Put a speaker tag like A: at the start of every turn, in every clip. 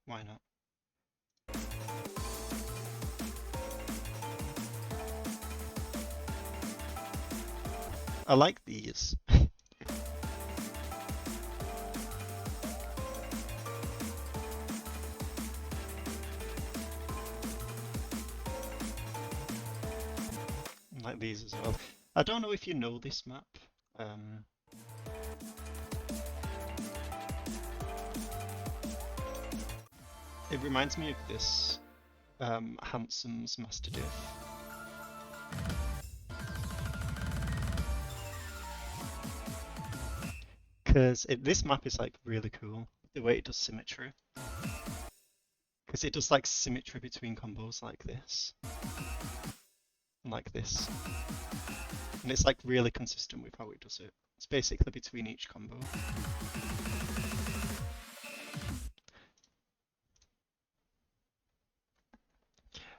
A: Why not? I like these. I like these as well. I don't know if you know this map. Um, it reminds me of this Hansen's Master Diff. Because this map is like really cool, the way it does symmetry. Because it does like symmetry between combos like this. And like this. And it's like really consistent with how it does it. It's basically between each combo.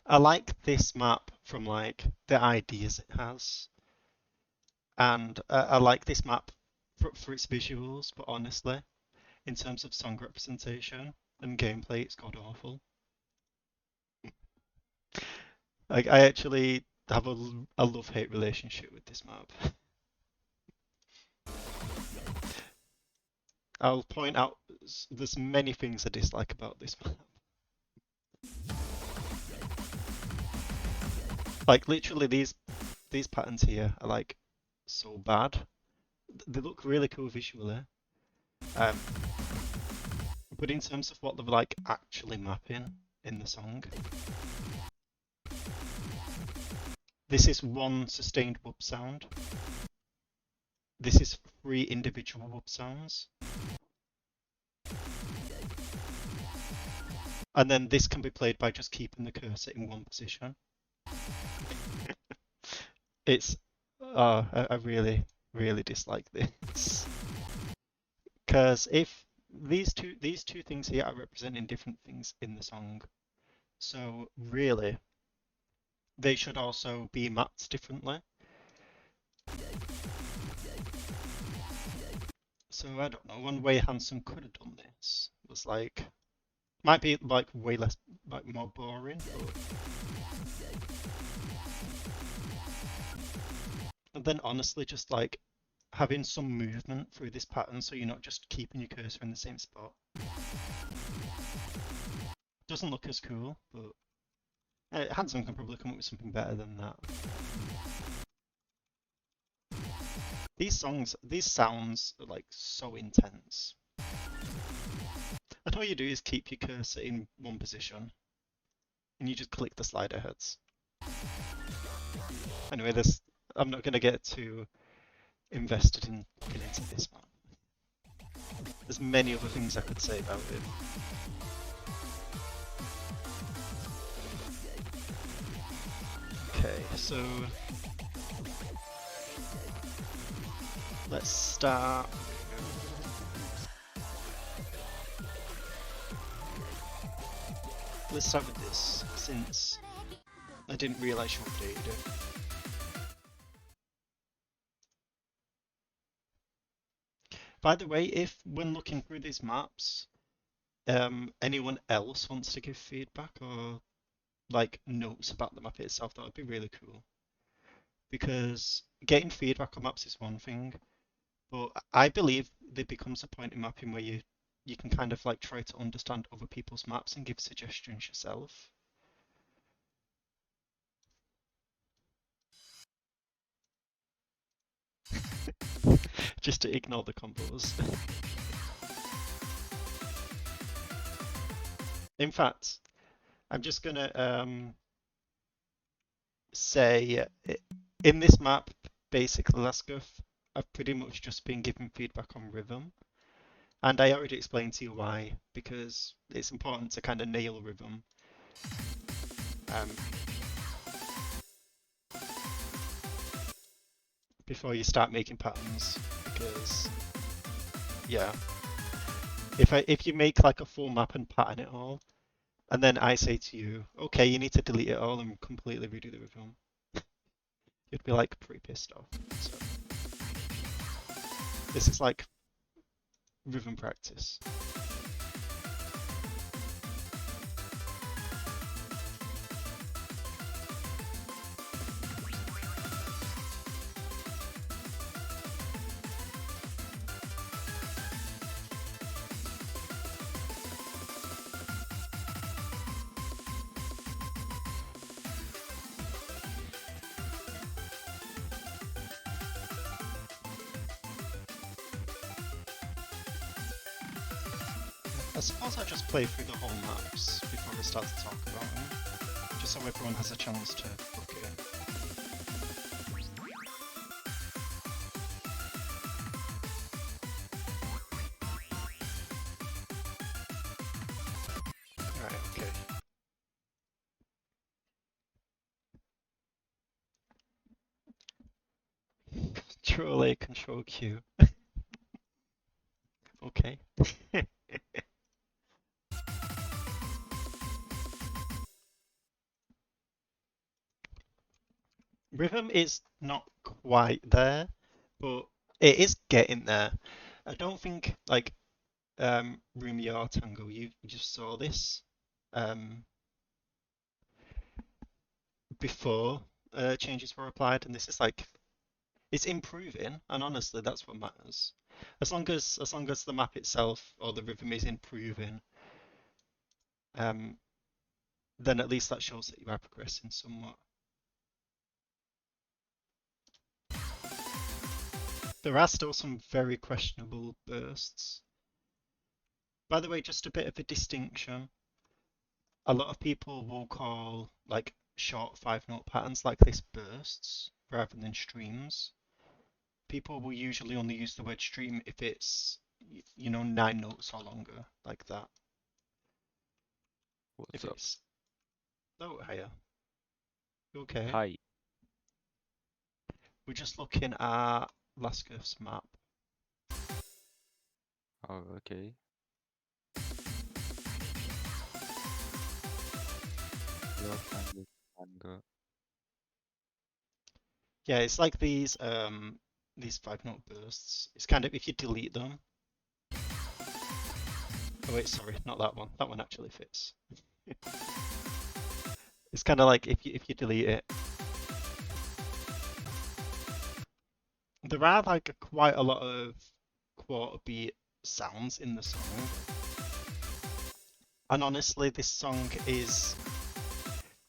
A: I like this map from like the ideas it has. And I like this map for its visuals, but honestly, in terms of song representation and gameplay, it's god awful. Like I actually have a love-hate relationship with this map. I'll point out there's many things I dislike about this map. Like literally these patterns here are like so bad. They look really cool visually. Um, but in terms of what they're like actually mapping in the song, this is one sustained whoop sound. This is 3 individual whoop sounds. And then this can be played by just keeping the cursor in one position. It's I really, really dislike this. Because if these two things here are representing different things in the song, so really they should also be mapped differently. So I don't know, one way Hanson could have done this was like might be like way less like more boring, but then honestly just like having some movement through this pattern so you're not just keeping your cursor in the same spot. Doesn't look as cool, but Hanson can probably come up with something better than that. These sounds are like so intense. And all you do is keep your cursor in one position, and you just click the slider heads. Anyway, I'm not gonna get too invested in looking into this map. There's many other things I could say about it. Okay, so let's start. Let's start with this, since I didn't realise you updated it. By the way, if when looking through these maps, anyone else wants to give feedback or like notes about the map itself, that would be really cool. Because getting feedback on maps is one thing, but I believe there becomes a point in mapping where you can kind of like try to understand other people's maps and give suggestions yourself. Just to ignore the combos. In fact, I'm just gonna say in this map, basically Laskuth, I've pretty much just been giving feedback on rhythm. And I already explained to you why, because it's important to kind of nail rhythm. Before you start making patterns, because yeah, if you make like a full map and pattern it all, and then I say to you, okay, you need to delete it all and completely redo the rhythm, you'd be like pretty pissed off. So this is like rhythm practice. I suppose I just play through the whole maps before I start to talk about them, just so everyone has a chance to look at it. Right, okay. Control A, Control Q. Okay. Rhythm is not quite there, but it is getting there. I don't think like Rumia or Tango, you just saw this um before changes were applied, and this is like it's improving, and honestly, that's what matters. As long as the map itself or the rhythm is improving, um, then at least that shows that you are progressing somewhat. There are still some very questionable bursts. By the way, just a bit of a distinction. A lot of people will call like short 5-note patterns like this bursts rather than streams. People will usually only use the word stream if it's 9 notes or longer, like that.
B: What's
A: If
B: up?
A: it's oh higher. Okay.
B: Hi.
A: We're just looking at Lascurf's map.
B: Oh, okay. Your language manga.
A: Yeah, it's like these 5-note bursts. It's kind of if you delete them. Oh wait, sorry, not that one. That one actually fits. It's kind of like if you delete it. There are like quite a lot of quarter beat sounds in the song. And honestly, this song is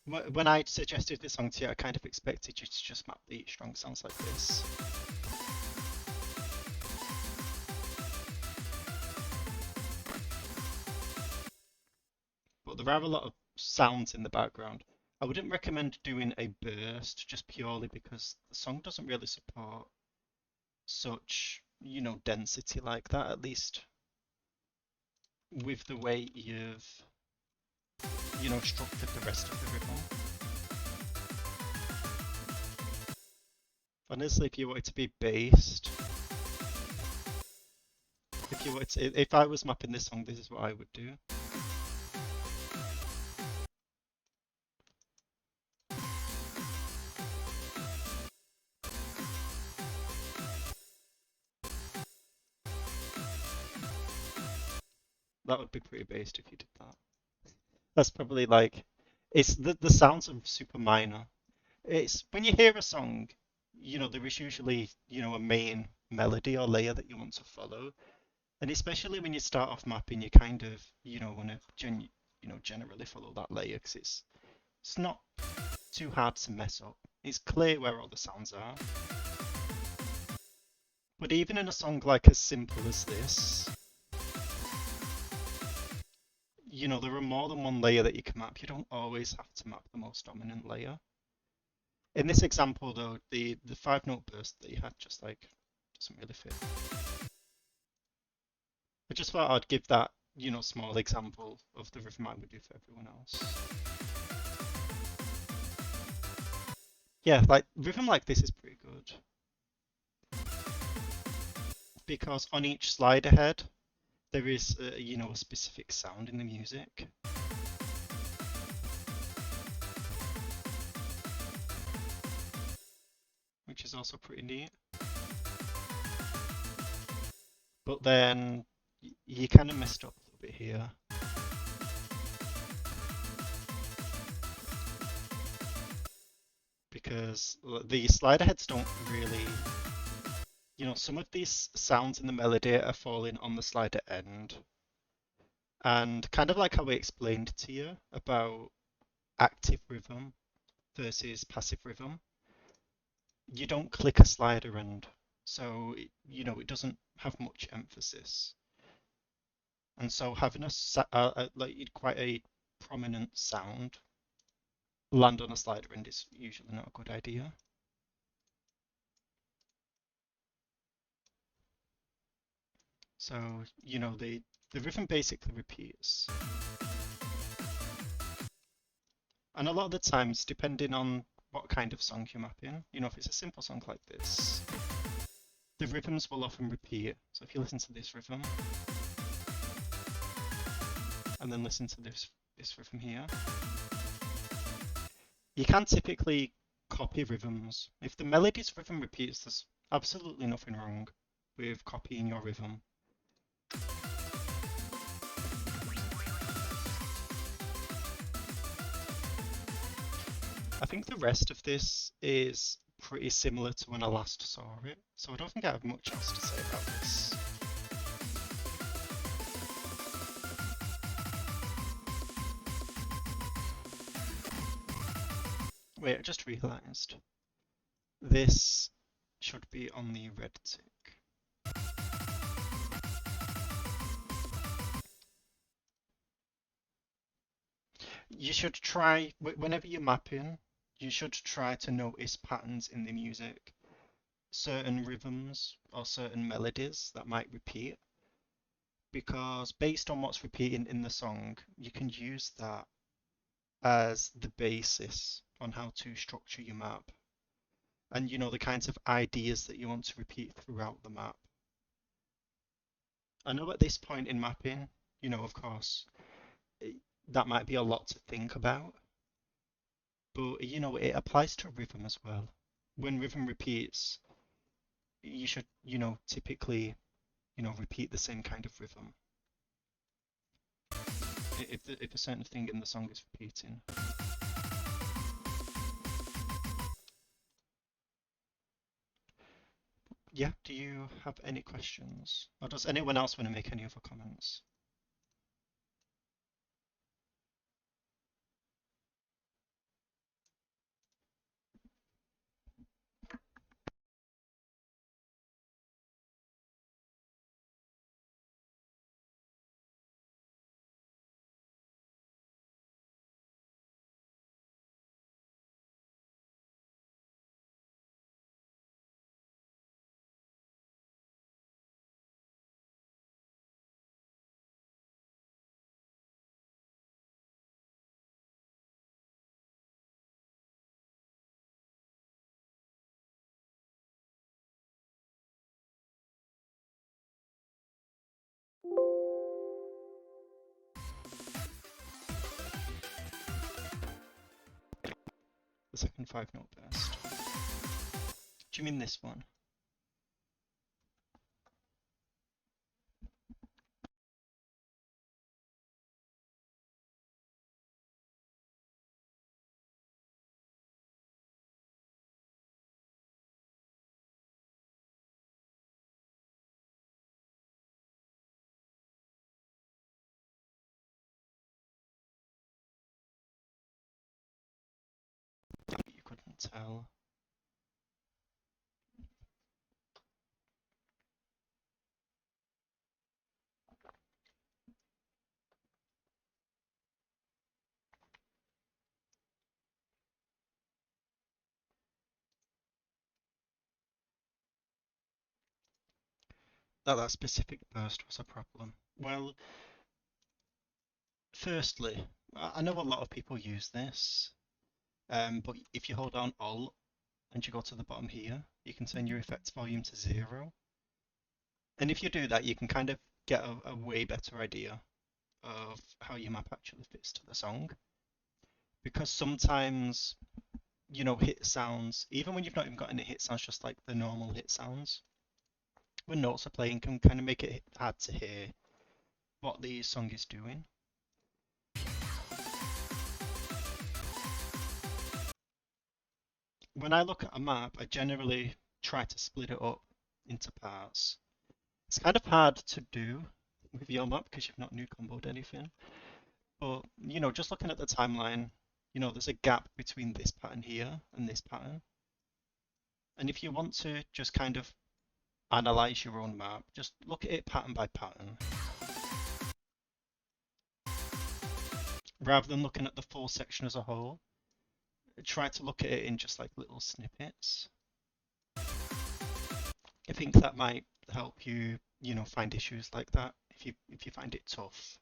A: when I suggested this song to you, I kind of expected you to just map the strong sounds like this. But there are a lot of sounds in the background. I wouldn't recommend doing a burst just purely because the song doesn't really support such, density like that, at least with the way you've, structured the rest of the rhythm. Honestly, if you want it to be based, if I was mapping this song, this is what I would do. That would be pretty based if you did that. That's probably like, it's the sounds are super minor. It's when you hear a song, there is usually, a main melody or layer that you want to follow. And especially when you start off mapping, you kind of, want to generally follow that layer because it's not too hard to mess up. It's clear where all the sounds are. But even in a song like as simple as this, there are more than one layer that you can map. You don't always have to map the most dominant layer. In this example, though, the 5-note burst that you had just like doesn't really fit. I just thought I'd give that, small example of the rhythm I would do for everyone else. Yeah, like rhythm like this is pretty good because on each slide ahead there is, a specific sound in the music. Which is also pretty neat. But then you kind of messed up a little bit here. Because the slider heads don't really, some of these sounds in the melody are falling on the slider end. And kind of like how we explained to you about active rhythm versus passive rhythm, you don't click a slider end. So, it doesn't have much emphasis. And so having like quite a prominent sound land on a slider end is usually not a good idea. So, the rhythm basically repeats. And a lot of the times, depending on what kind of song you map in, if it's a simple song like this, the rhythms will often repeat. So if you listen to this rhythm, and then listen to this rhythm here, you can typically copy rhythms. If the melody's rhythm repeats, there's absolutely nothing wrong with copying your rhythm. I think the rest of this is pretty similar to when I last saw it, so I don't think I have much else to say about this. Wait, I just realised. This should be on the red tick. You should try, whenever you're mapping, you should try to notice patterns in the music. Certain rhythms or certain melodies that might repeat. Because based on what's repeating in the song, you can use that as the basis on how to structure your map. And the kinds of ideas that you want to repeat throughout the map. I know at this point in mapping, of course, that might be a lot to think about, but it applies to rhythm as well. When rhythm repeats, you should, typically, repeat the same kind of rhythm. If a certain thing in the song is repeating. Yeah, do you have any questions? Or does anyone else want to make any other comments? The second 5-note burst. Do you mean this one? You couldn't tell. That specific burst was a problem. Well, firstly, I know a lot of people use this, but if you hold down Alt and you go to the bottom here, you can turn your effects volume to 0. And if you do that, you can kind of get a way better idea of how your map actually fits to the song. Because sometimes, hit sounds, even when you've not even got any hit sounds, just like the normal hit sounds, when notes are playing, can kind of make it hard to hear what the song is doing. When I look at a map, I generally try to split it up into parts. It's kind of hard to do with your map because you've not new comboed anything. But, just looking at the timeline, there's a gap between this pattern here and this pattern. And if you want to just kind of analyze your own map, just look at it pattern by pattern. rather than looking at the full section as a whole, try to look at it in just like little snippets. I think that might help you, find issues like that if you find it tough.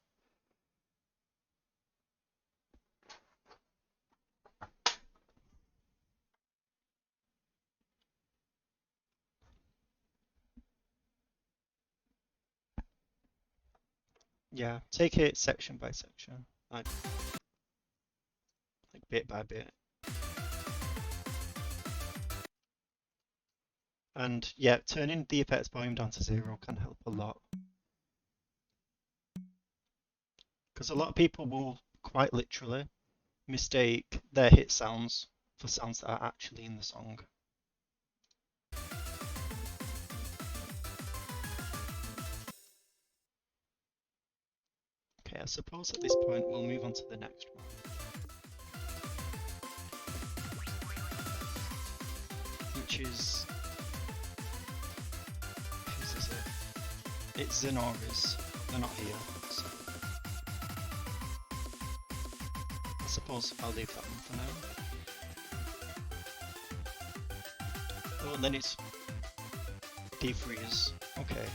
A: Yeah, take it section by section, like bit by bit. And yeah, turning the effects volume down to 0 can help a lot. Because a lot of people will quite literally mistake their hit sounds for sounds that are actually in the song. Okay, I suppose at this point we'll move on to the next one. Which is... whose is it? It's Zenora's. They're not here, so... I suppose I'll leave that one for now. Oh, and then it's Defreeze. Okay.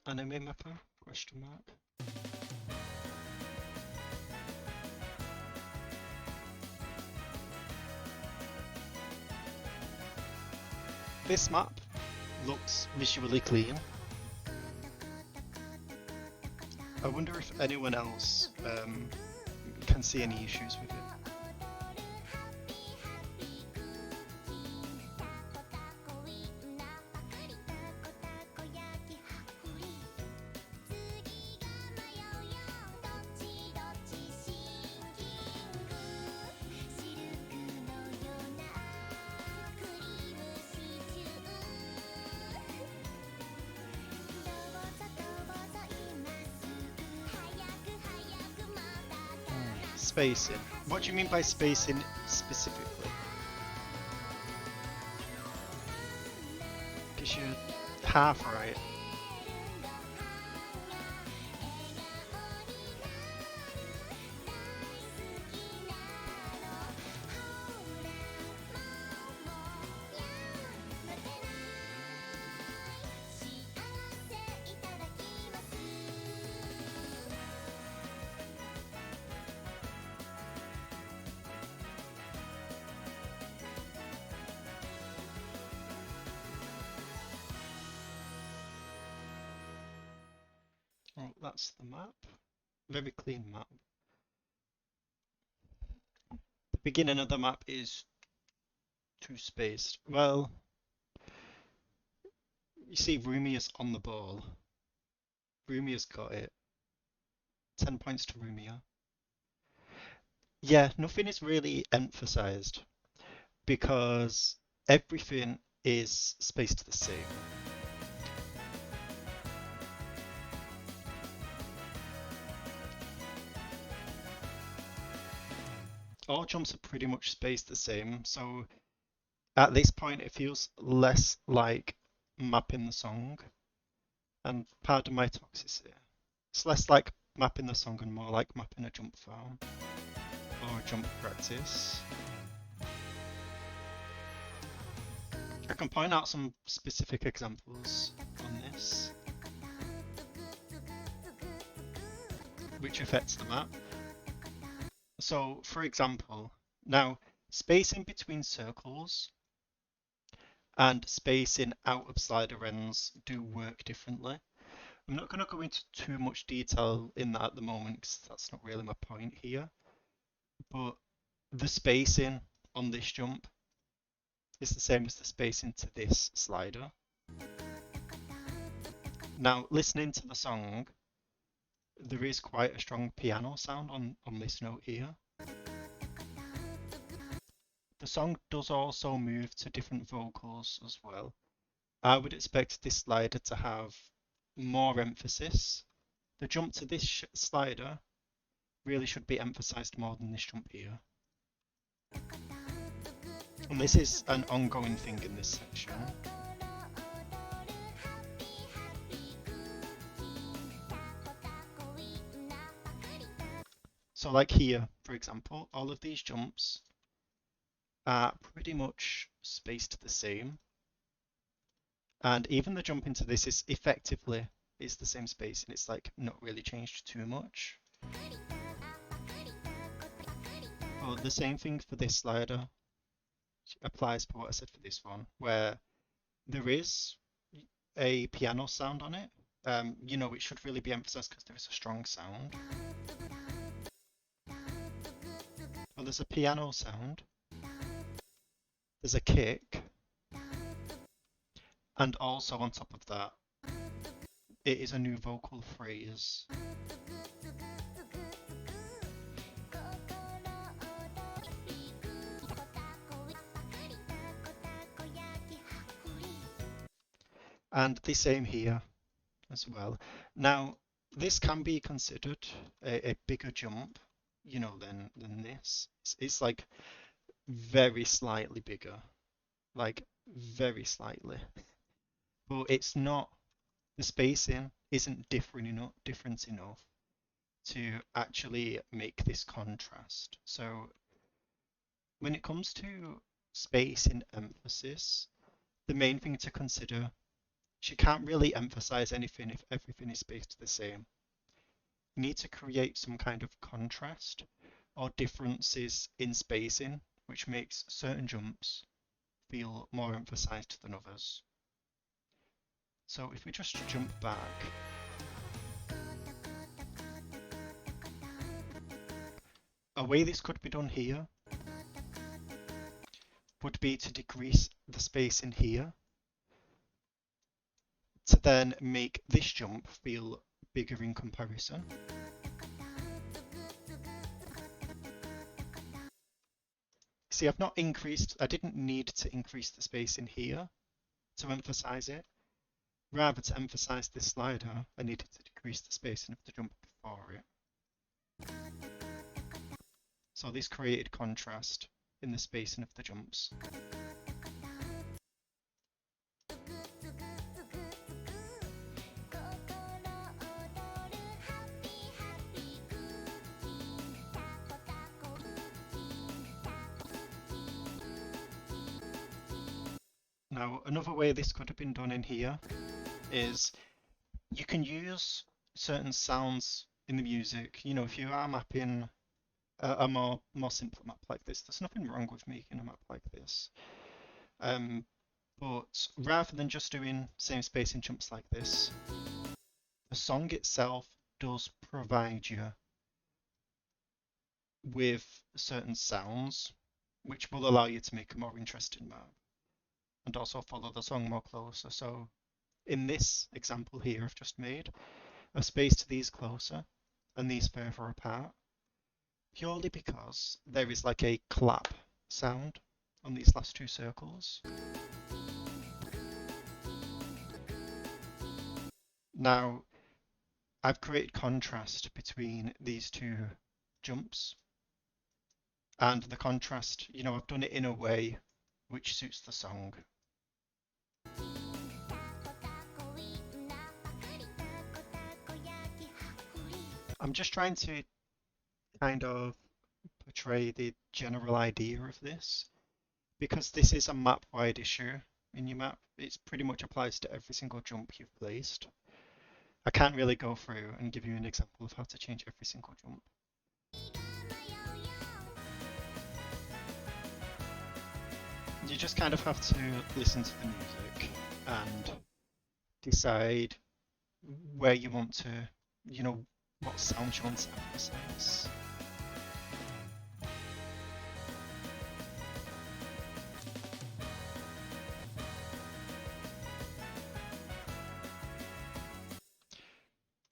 A: Anime mapper? Question mark. This map looks visually clean. I wonder if anyone else can see any issues with it. Spacing. What do you mean by spacing specifically? Because you're half right. Oh, that's the map. Very clean map. The beginning of the map is too spaced. Well, you see Rumia's on the ball. Rumia's got it. 10 points to Rumia. Yeah, nothing is really emphasized because everything is spaced the same. All jumps are pretty much spaced the same, so at this point it feels less like mapping the song, and pardon my toxicity. It's less like mapping the song and more like mapping a jump farm or a jump practice. I can point out some specific examples on this, which affects the map. So, for example, now spacing between circles and spacing out of slider ends do work differently. I'm not going to go into too much detail in that at the moment because that's not really my point here. But the spacing on this jump is the same as the spacing to this slider. Now, listening to the song, there is quite a strong piano sound on this note here. The song does also move to different vocals as well. I would expect this slider to have more emphasis. The jump to this slider really should be emphasized more than this jump here. And this is an ongoing thing in this section. So like here, for example, all of these jumps are pretty much spaced the same. And even the jump into this is effectively is the same spacing. It's like not really changed too much. But the same thing for this slider applies for what I said for this one, where there is a piano sound on it. You know, it should really be emphasized because there is a strong sound. Well, there's a piano sound, there's a kick, and also on top of that, it is a new vocal phrase. And the same here as well. Now, this can be considered a bigger jump, you know, than this. It's like very slightly bigger, like very slightly. But it's not, the spacing isn't different enough to actually make this contrast. So when it comes to space in emphasis, the main thing to consider, she can't really emphasize anything if everything is spaced the same. You need to create some kind of contrast or differences in spacing, which makes certain jumps feel more emphasized than others. So if we just jump back, a way this could be done here would be to decrease the space in here to then make this jump feel bigger in comparison. See, I've not increased, I didn't need to increase the space in here to emphasize it. Rather, to emphasize this slider, I needed to decrease the spacing of the jump before it. So this created contrast in the spacing of the jumps. Now, another way this could have been done in here is you can use certain sounds in the music. You know, if you are mapping a more simple map like this, there's nothing wrong with making a map like this. But rather than just doing same spacing jumps like this, the song itself does provide you with certain sounds which will allow you to make a more interesting map and also follow the song more closer. So in this example here I've just made, I've spaced these closer and these further apart, purely because there is like a clap sound on these last two circles. Now, I've created contrast between these two jumps, and the contrast, you know, I've done it in a way which suits the song. I'm just trying to kind of portray the general idea of this, because this is a map-wide issue in your map. It pretty much applies to every single jump you've placed. I can't really go through and give you an example of how to change every single jump. You just kind of have to listen to the music and decide where you want to, you know, what sounds you want to emphasize.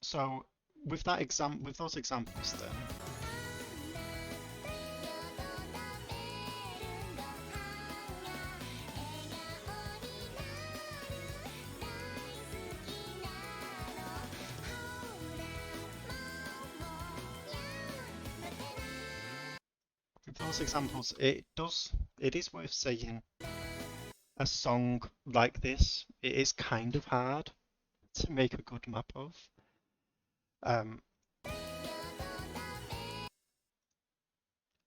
A: So with those examples then, with those examples, it is worth saying a song like this, it is kind of hard to make a good map of.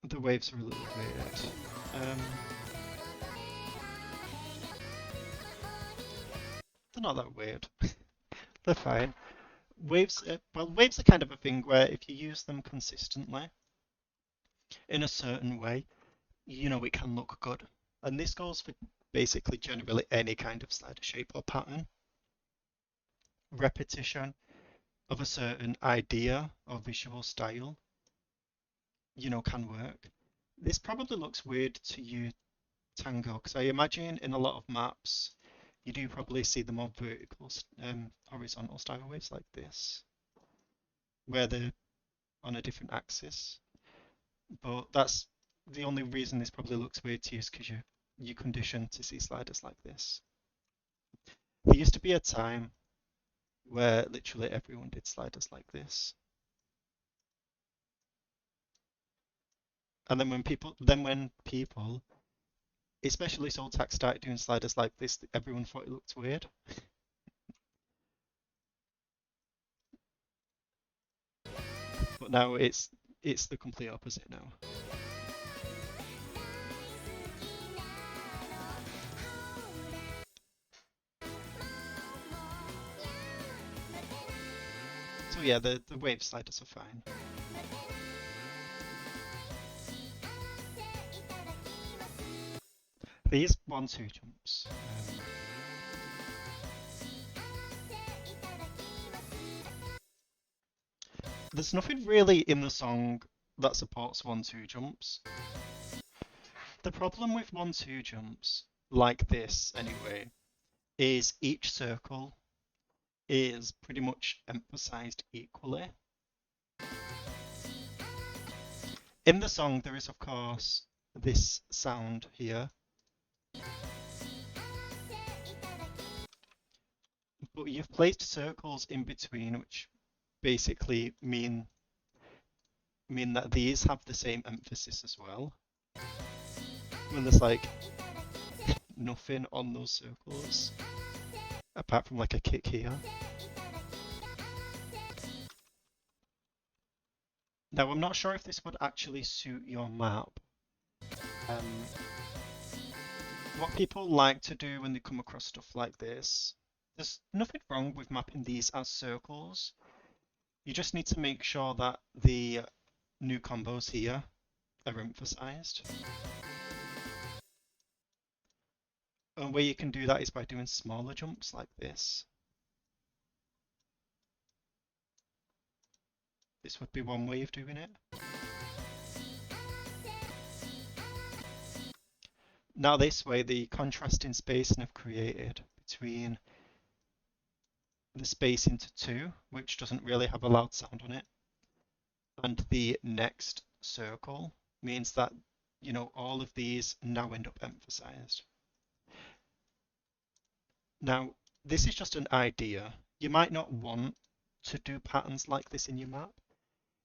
A: The waves are a little weird. They're not that weird. They're fine. Waves, waves are kind of a thing where if you use them consistently in a certain way, it can look good. And this goes for basically generally any kind of slider shape or pattern. Repetition of a certain idea or visual style, can work. This probably looks weird to you, Tango, because I imagine in a lot of maps, you do probably see the more vertical, horizontal style waves like this, where they're on a different axis. But that's the only reason this probably looks weird to you is because you're conditioned to see sliders like this. There used to be a time where literally everyone did sliders like this. And then when people, especially Soltac, started doing sliders like this, everyone thought it looked weird. But now it's the complete opposite now. So yeah, the wave sliders are fine. These 1-2 jumps. There's nothing really in the song that supports 1-2 jumps. The problem with 1-2 jumps, like this anyway, is each circle is pretty much emphasized equally. In the song, there is, of course, this sound here. But you've placed circles in between, which basically mean that these have the same emphasis as well. When there's like nothing on those circles, apart from like a kick here. Now, I'm not sure if this would actually suit your map. What people like to do when they come across stuff like this, there's nothing wrong with mapping these as circles. You just need to make sure that the new combos here are emphasized. And way you can do that is by doing smaller jumps like this. This would be one way of doing it. Now this way, the contrasting spacing I've created between the space into 2, which doesn't really have a loud sound on it, and the next circle means that, all of these now end up emphasized. Now, this is just an idea. You might not want to do patterns like this in your map,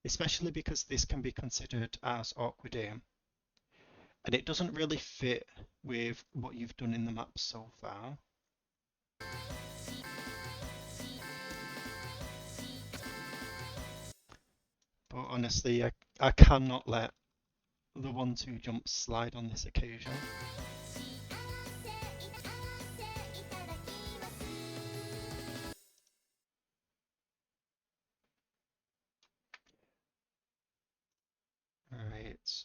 A: especially because this can be considered as awkward aim. And it doesn't really fit with what you've done in the map so far. But honestly, I cannot let the 1-2 jumps slide on this occasion. Alright.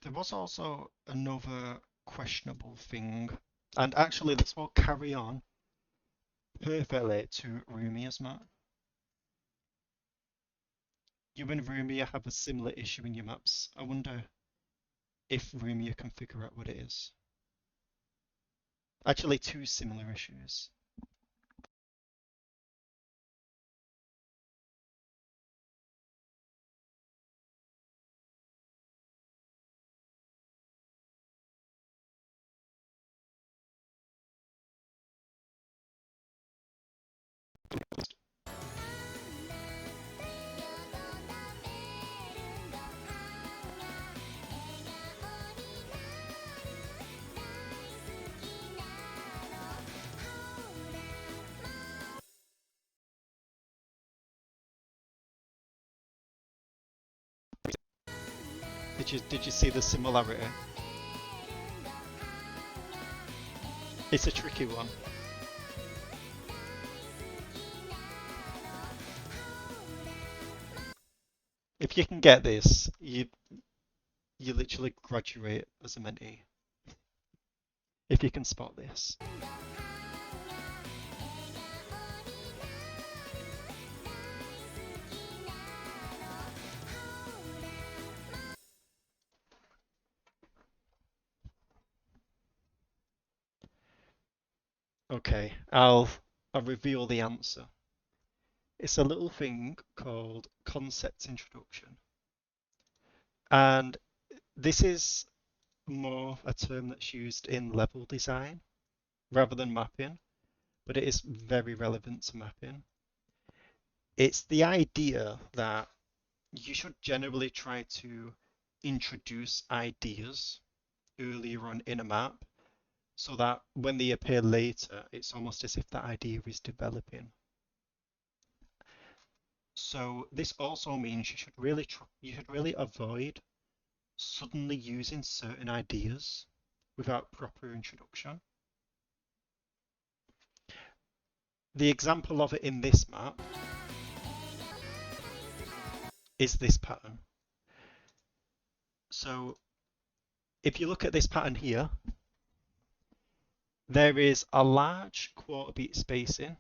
A: There was also another questionable thing, and actually this will carry on perfectly to Rumia's map. You and Rumia have a similar issue in your maps. I wonder if Rumia can figure out what it is. Actually, 2 similar issues. Did you see the similarity? It's a tricky one. If you can get this, you literally graduate as a mentee. If you can spot this. Okay, I'll reveal the answer. It's a little thing called concept introduction. And this is more a term that's used in level design rather than mapping, but it is very relevant to mapping. It's the idea that you should generally try to introduce ideas earlier on in a map so that when they appear later, it's almost as if that idea is developing. So this also means you should really avoid suddenly using certain ideas without proper introduction. The example of it in this map is this pattern. So if you look at this pattern here, there is a large quarter beat spacing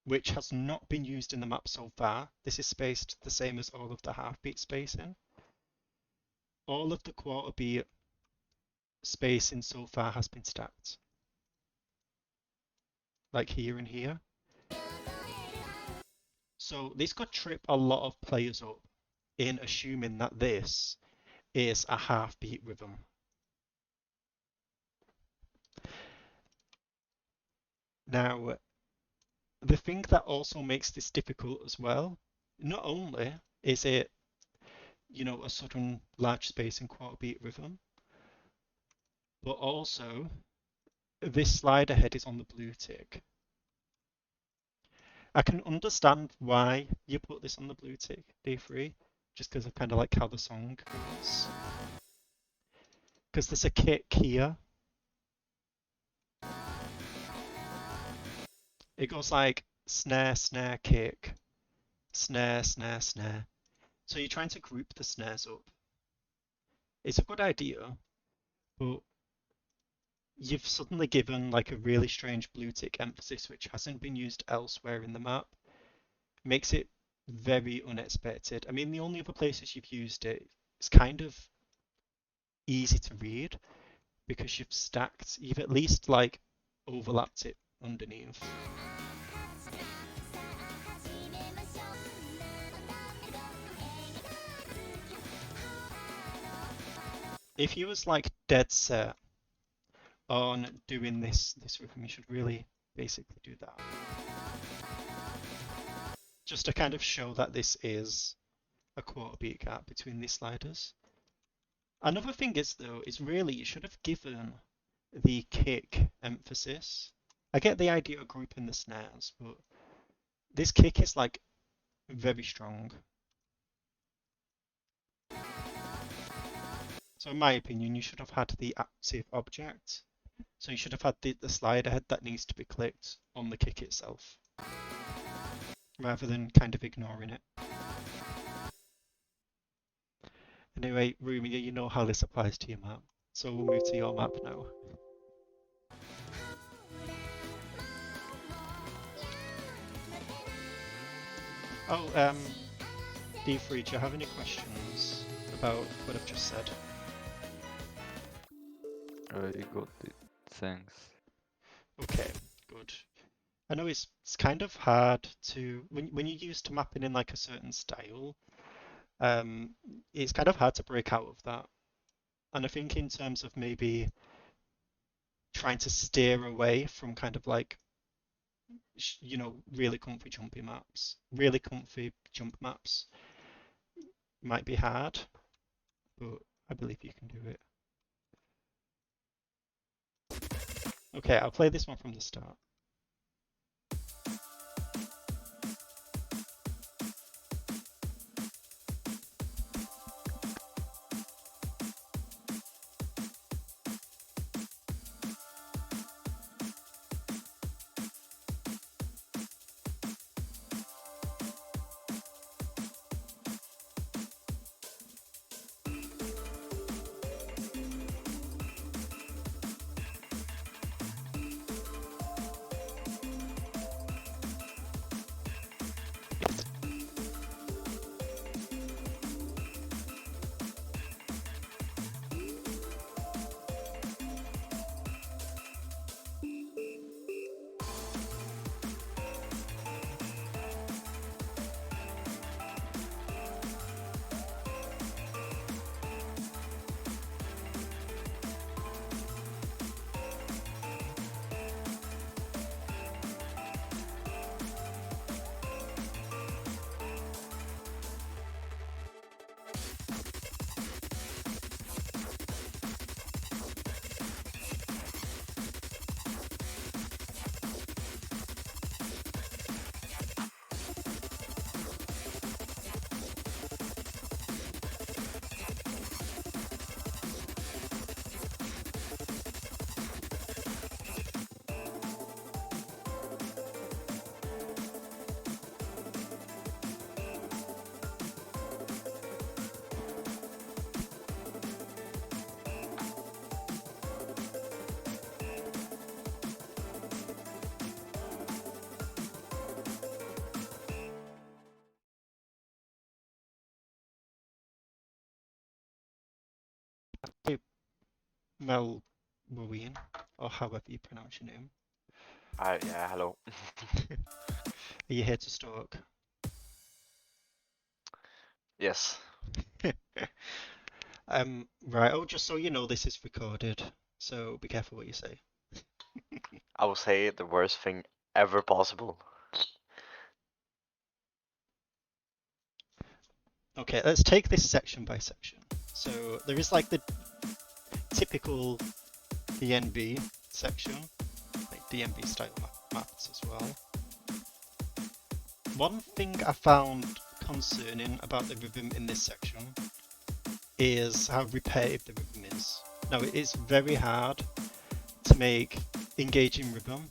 A: which has not been used in the map so far. This is spaced the same as all of the half beat spacing. All of the quarter beat spacing so far has been stacked. Like here and here. So this could trip a lot of players up in assuming that this is a half beat rhythm. Now, the thing that also makes this difficult as well, not only is it, a sudden large space and quarter beat rhythm, but also this slider head is on the blue tick. I can understand why you put this on the blue tick, D3, just because I kind of like how the song goes. Because there's a kick here. It goes like snare, snare, kick, snare, snare, snare. So you're trying to group the snares up. It's a good idea, but you've suddenly given like a really strange blue tick emphasis which hasn't been used elsewhere in the map. Makes it very unexpected. I mean, the only other places you've used it, it's kind of easy to read because you've at least like overlapped it underneath. If you was like dead set on doing this rhythm, you should really basically do that. Just to kind of show that this is a quarter beat gap between these sliders. Another thing is though, is really you should have given the kick emphasis. I get the idea of grouping the snares, but this kick is like very strong. So in my opinion, you should have had the active object. So you should have had the slider head that needs to be clicked on the kick itself, rather than kind of ignoring it. Anyway, Rumi, you know how this applies to your map. So we'll move to your map now. Oh, D3, do you have any questions about what I've just said?
B: I got it. Thanks.
A: Okay, good. I know it's kind of hard to when you're used to mapping in like a certain style, it's kind of hard to break out of that. And I think in terms of maybe trying to steer away from kind of like really comfy jumpy maps, really comfy jump maps might be hard, but I believe you can do it. Okay, I'll play this one from the start. Melwin, or however you pronounce your name.
C: Yeah, hello.
A: Are you here to stalk?
C: Yes.
A: Right. Oh, just so you know, this is recorded, so be careful what you say.
C: I will say the worst thing ever possible.
A: Okay, let's take this section by section. So there is like the typical DNB section, like DNB style maps as well. One thing I found concerning about the rhythm in this section is how repetitive the rhythm is. Now it is very hard to make engaging rhythm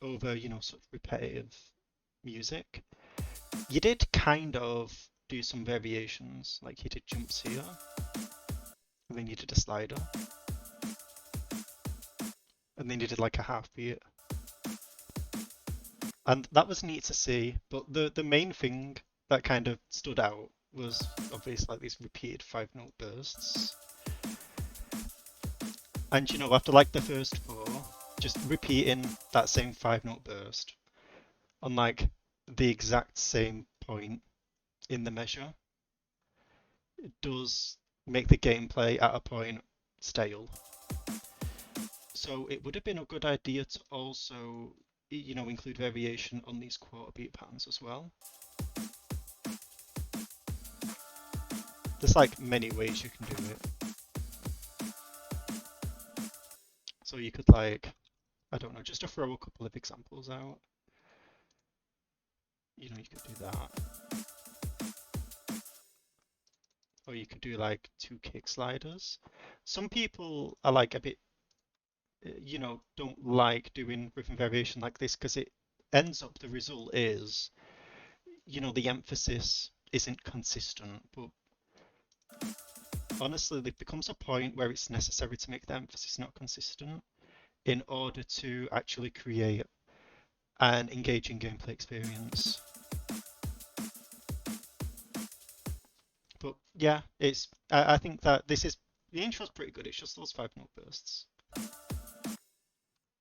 A: over, such repetitive music. You did kind of do some variations, like you did jumps here, and then you did a slider, and then you did like a half beat. And that was neat to see, but the main thing that kind of stood out was obviously like these repeated 5-note bursts. And after like the first 4, just repeating that same 5-note burst on like the exact same point in the measure, it does make the gameplay at a point stale. So it would have been a good idea to also, include variation on these quarter beat patterns as well. There's like many ways you can do it. So you could like, I don't know, just to throw a couple of examples out. You could do that. Or you could do like 2 kick sliders. Some people are like a bit, don't like doing rhythm variation like this because it ends up, the result is, the emphasis isn't consistent. But honestly, there becomes a point where it's necessary to make the emphasis not consistent in order to actually create an engaging gameplay experience. But yeah, I think that the intro's pretty good. It's just those 5-note bursts.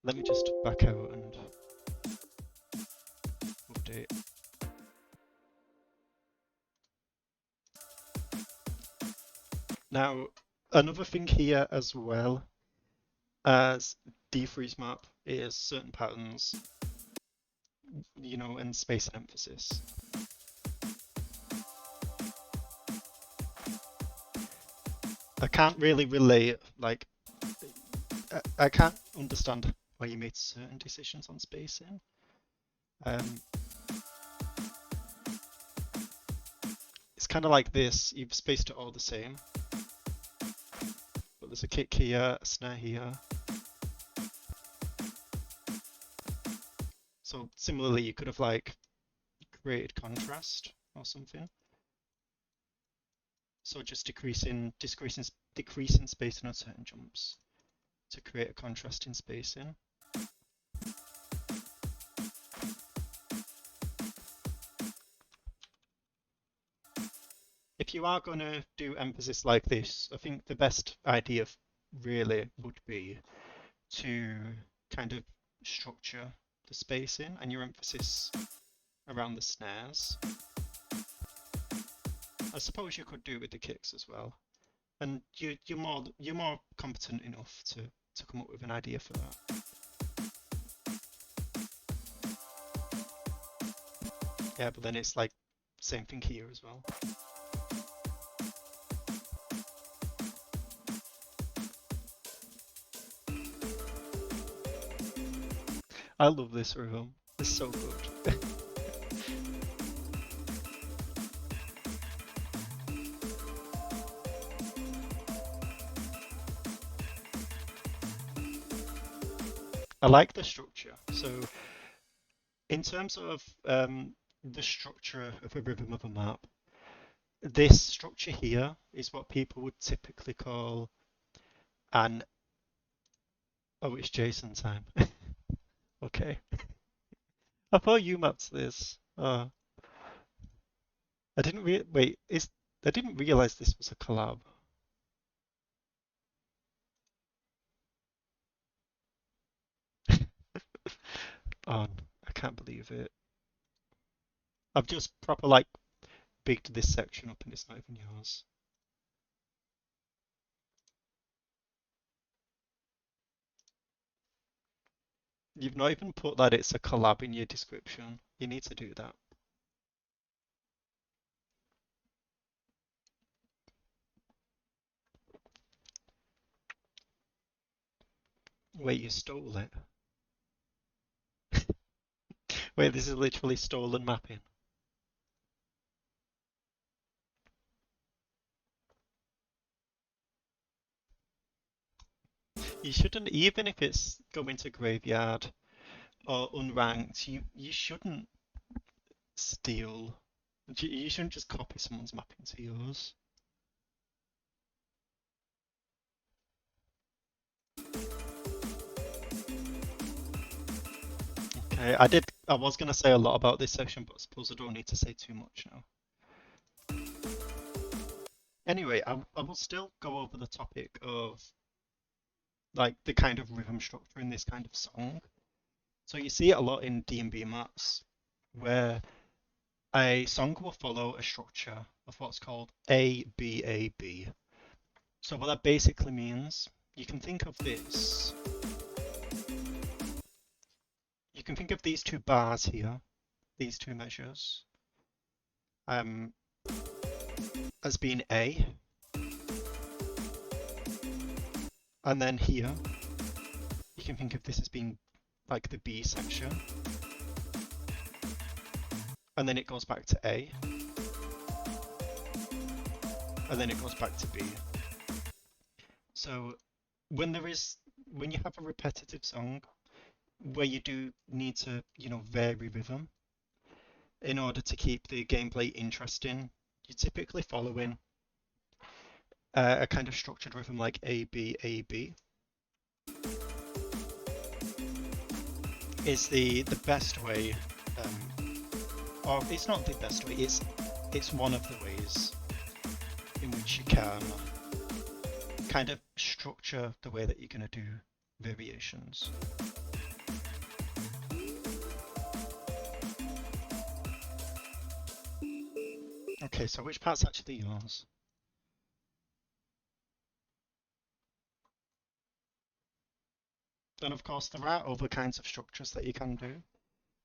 A: Let me just back out and update. Now, another thing here as well as defreeze map is certain patterns, and space and emphasis. I can't really relate, like, I can't understand why you made certain decisions on spacing. It's kind of like this, you've spaced it all the same, but there's a kick here, a snare here. So similarly, you could have like created contrast or something. So just decreasing spacing on certain jumps to create a contrast in spacing. If you are going to do emphasis like this, I think the best idea really would be to kind of structure the spacing and your emphasis around the snares. I suppose you could do it with the kicks as well, and you're more competent enough to come up with an idea for that. Yeah, but then it's like same thing here as well. I love this rhythm. It's so good. I like the structure. So in terms of the structure of a rhythm of a map, this structure here is what people would typically call an... Oh, it's Jason time. Okay. I thought you mapped this. I didn't I didn't realize this was a collab. Oh, I can't believe it. I've just proper like bigged this section up and it's not even yours. You've not even put that it's a collab in your description. You need to do that. Wait, you stole it? Wait, this is literally stolen mapping. You shouldn't, even if it's going to graveyard or unranked, you shouldn't steal. You shouldn't just copy someone's map into yours. Okay, I was gonna say a lot about this section, but I suppose I don't need to say too much now. Anyway, I will still go over the topic of like the kind of rhythm structure in this kind of song. So you see it a lot in D&B maps, where a song will follow a structure of what's called A B A B. So what that basically means, you can think of this. You can think of these two bars here, these two measures, as being A, and then here you can think of this as being like the B section, and then it goes back to A, and then it goes back to B. So when you have a repetitive song where you do need to, vary rhythm in order to keep the gameplay interesting, you're typically following a kind of structured rhythm like A B A B. Is the best way, or it's not the best way. It's one of the ways in which you can kind of structure the way that you're going to do variations. Okay, so which part's actually yours? Then of course there are other kinds of structures that you can do.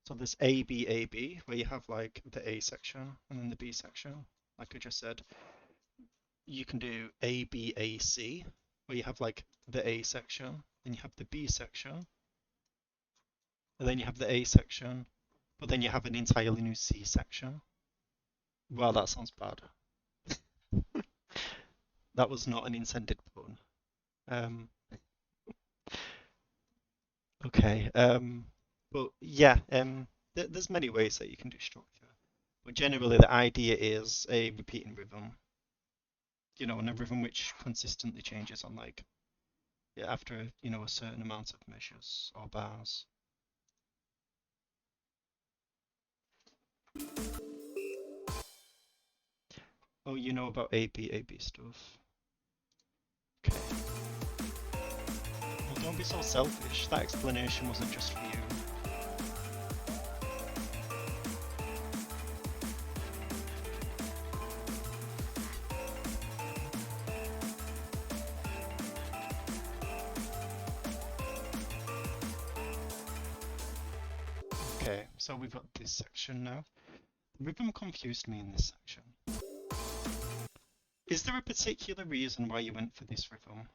A: So there's A, B, A, B, where you have like the A section and then the B section, like I just said. You can do A, B, A, C, where you have like the A section, then you have the B section, and then you have the A section, but then you have an entirely new C section. Well, that sounds bad. That was not an intended pun. Okay, but yeah, there's many ways that you can do structure, but generally the idea is a repeating rhythm, and a rhythm which consistently changes on like, yeah, after, a certain amount of measures or bars. Oh, you know about AB stuff. Okay. Well, don't be so selfish. That explanation wasn't just for you. Okay, so we've got this section now. Rhythm confused me in this section. Is there a particular reason why you went for this rhythm?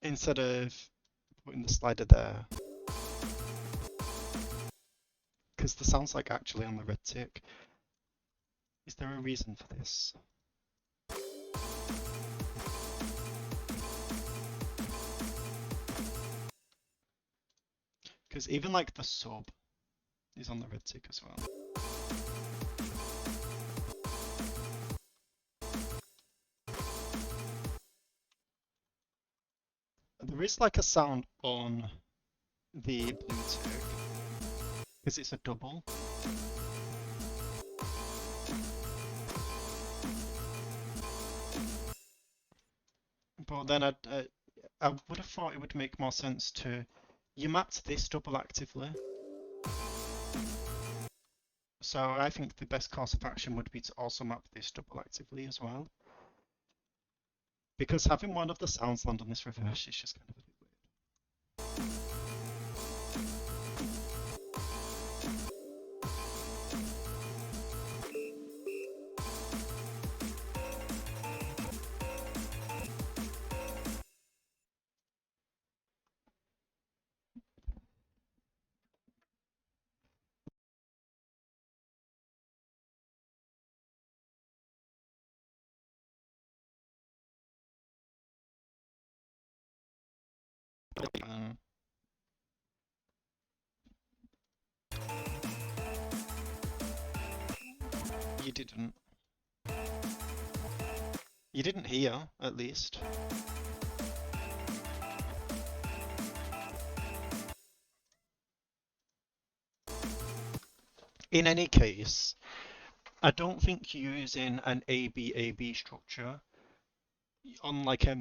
A: Instead of putting the slider there. Because the sound's like actually on the red tick. Is there a reason for this? Because even like the sub is on the red tick as well. There is like a sound on the blue tick, because it's a double. But then I would have thought it would make more sense to... You mapped this double actively. So I think the best course of action would be to also map this double actively as well. Because having one of the sounds land on this reverse is just kind of a bit weird. You didn't. You didn't hear, at least. In any case, I don't think using an ABAB structure on like a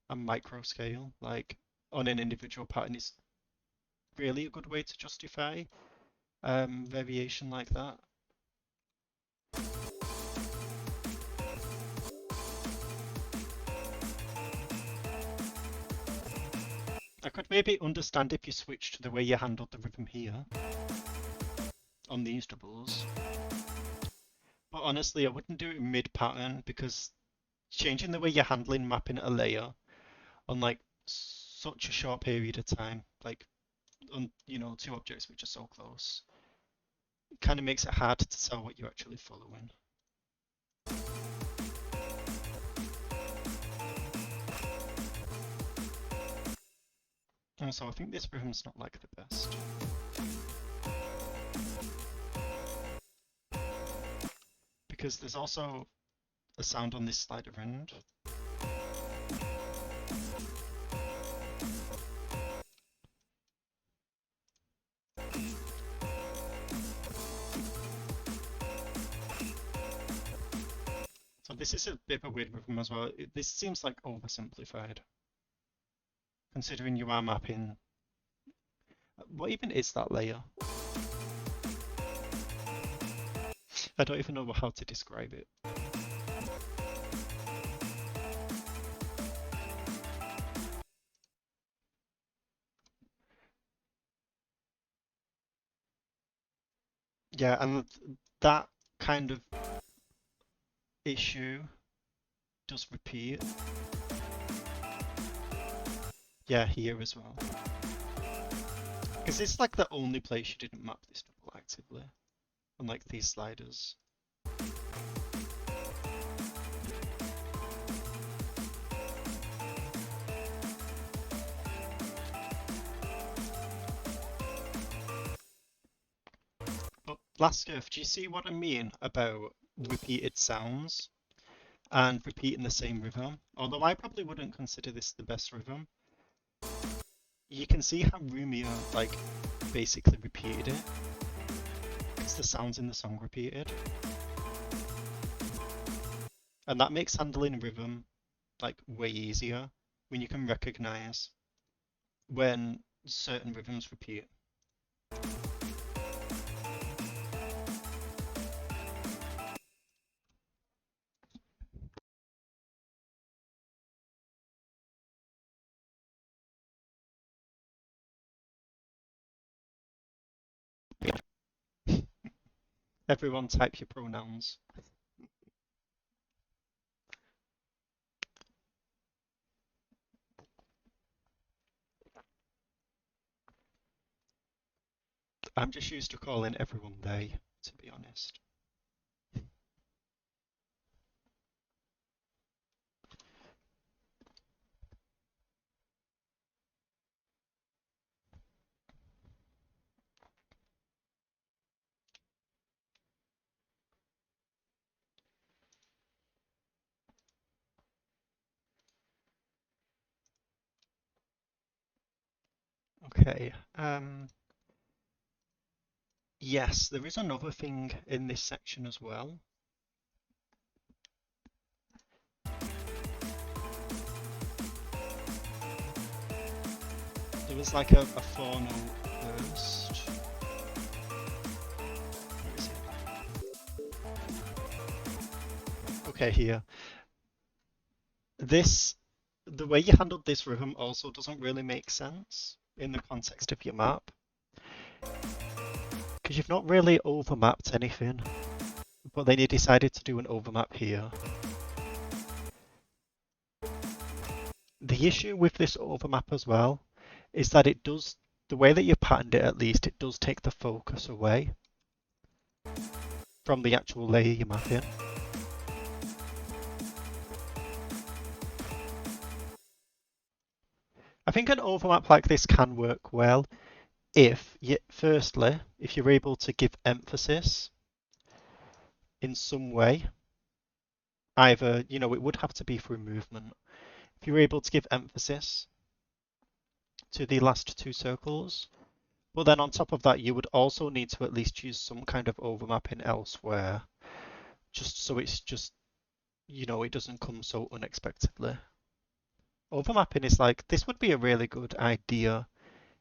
A: a micro scale, like on an individual pattern, is really a good way to justify variation like that. I could maybe understand if you switched the way you handled the rhythm here on these doubles. But honestly, I wouldn't do it mid-pattern because changing the way you're handling mapping a layer on like such a short period of time, like on two objects which are so close, it kind of makes it hard to tell what you're actually following. Also, I think this rhythm's not like the best. Because there's also a sound on this slider end. So this is a bit of a weird rhythm as well. This seems like oversimplified. Considering you are mapping... What even is that layer? I don't even know how to describe it. Yeah, and that kind of issue does repeat. Yeah, here as well. Is this like the only place you didn't map this double actively? Unlike these sliders. But Lascurf, do you see what I mean about repeated sounds and repeating the same rhythm? Although I probably wouldn't consider this the best rhythm. You can see how Rumia like basically repeated it. It's the sounds in the song repeated. And that makes handling rhythm like way easier when you can recognize when certain rhythms repeat. Everyone type your pronouns. I'm just used to calling everyone they, to be honest. Okay. Yes, there is another thing in this section as well. was like a 4-note burst. Where is it? Okay, here. The way you handled this rhythm also doesn't really make sense in the context of your map. Because you've not really overmapped anything. But then you decided to do an overmap here. The issue with this overmap as well is that it does, the way that you patterned it at least, it does take the focus away from the actual layer you're mapping. I think an overmap like this can work well if, firstly, if you're able to give emphasis in some way. Either, it would have to be through movement. If you're able to give emphasis to the last two circles, but then on top of that, you would also need to at least use some kind of overmapping elsewhere, just so it's just, it doesn't come so unexpectedly. Overmapping is like, this would be a really good idea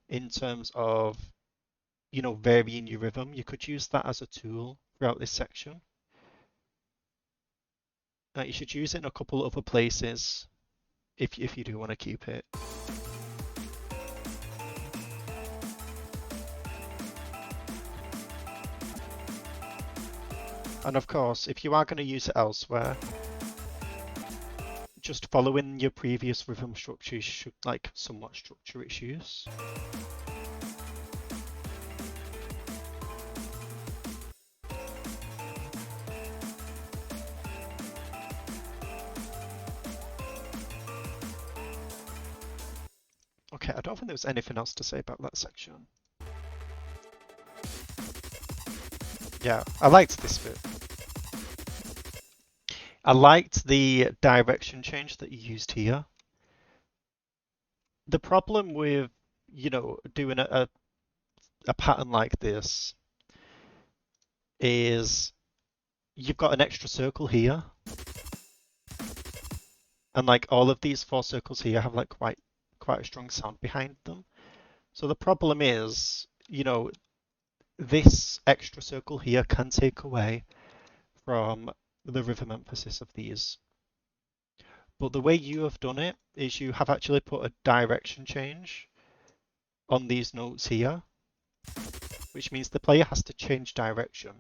A: in terms of, varying your rhythm. You could use that as a tool throughout this section. You should use it in a couple other places if you do want to keep it. And of course, if you are going to use it elsewhere, just following your previous rhythm structures should somewhat structure its use. Okay, I don't think there was anything else to say about that section. Yeah, I liked this bit. I liked the direction change that you used here. The problem with, doing a pattern like this is you've got an extra circle here. And all of these 4 circles here have quite a strong sound behind them. So the problem is, this extra circle here can take away from the rhythm emphasis of these. But the way you have done it is you have actually put a direction change on these notes here, which means the player has to change direction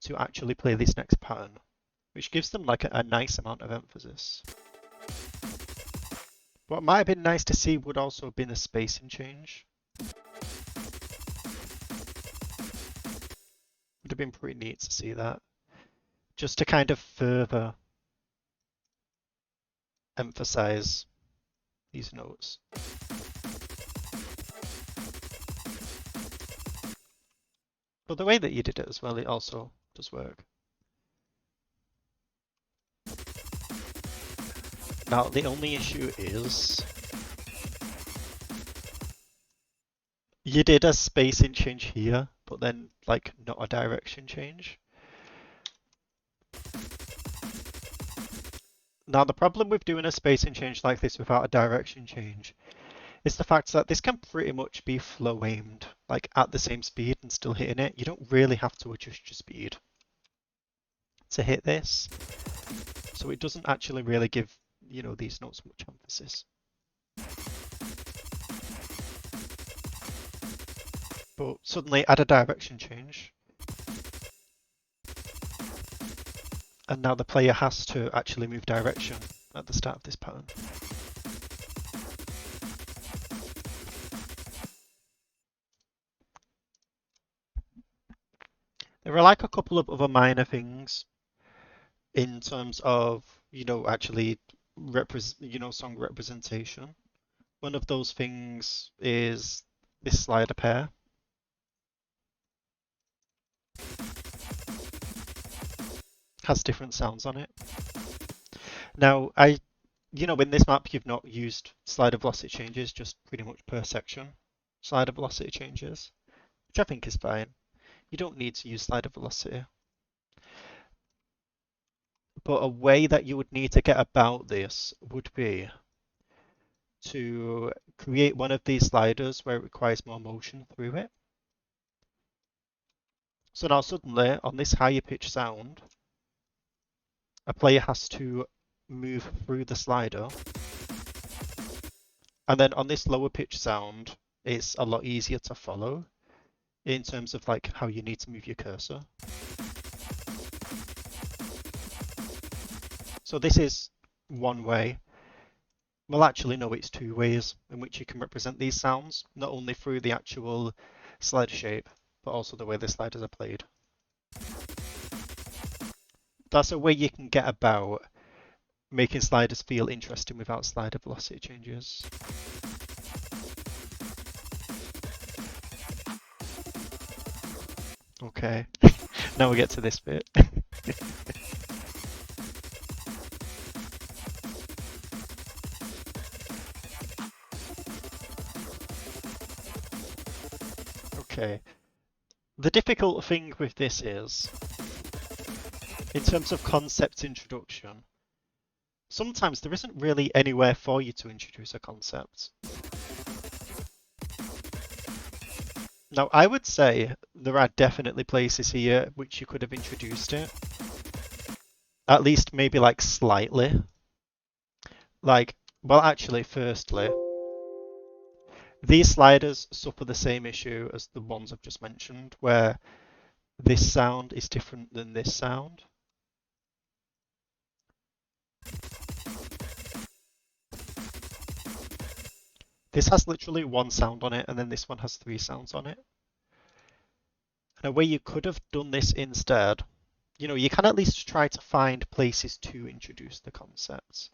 A: to actually play this next pattern, which gives them a nice amount of emphasis. What might have been nice to see would also have been a spacing change. Would have been pretty neat to see that. Just to kind of further emphasize these notes. But the way that you did it as well, it also does work. Now, the only issue is you did a spacing change here, but then not a direction change. Now, the problem with doing a spacing change like this without a direction change is the fact that this can pretty much be flow aimed, at the same speed and still hitting it. You don't really have to adjust your speed to hit this. So it doesn't actually really give, these notes much emphasis. But suddenly add a direction change. And now the player has to actually move direction at the start of this pattern. There are a couple of other minor things in terms of, actually song representation. One of those things is this slider pair. Has different sounds on it. Now, in this map, you've not used slider velocity changes, just pretty much per section slider velocity changes, which I think is fine. You don't need to use slider velocity. But a way that you would need to get about this would be to create one of these sliders where it requires more motion through it. So now suddenly on this higher pitch sound, a player has to move through the slider. And then on this lower pitch sound, it's a lot easier to follow in terms of like how you need to move your cursor. So this is one way. Well, actually, no, it's two ways in which you can represent these sounds, not only through the actual slider shape, but also the way the sliders are played. That's a way you can get about making sliders feel interesting without slider velocity changes. Okay, now we get to this bit. Okay, the difficult thing with this is, in terms of concept introduction, sometimes there isn't really anywhere for you to introduce a concept. Now, I would say there are definitely places here which you could have introduced it. At least maybe like slightly. Like, well, actually, firstly, these sliders suffer the same issue as the ones I've just mentioned, where this sound is different than this sound. This has literally one sound on it, and then this one has three sounds on it. And a way you could have done this instead, you know, you can at least try to find places to introduce the concepts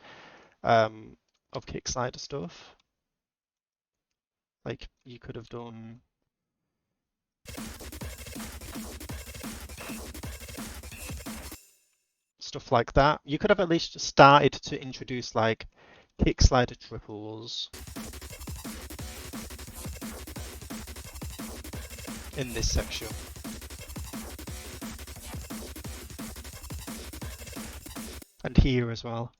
A: of kick slider stuff. Like, you could have done stuff like that. You could have at least started to introduce like kick slider triples in this section. And here as well.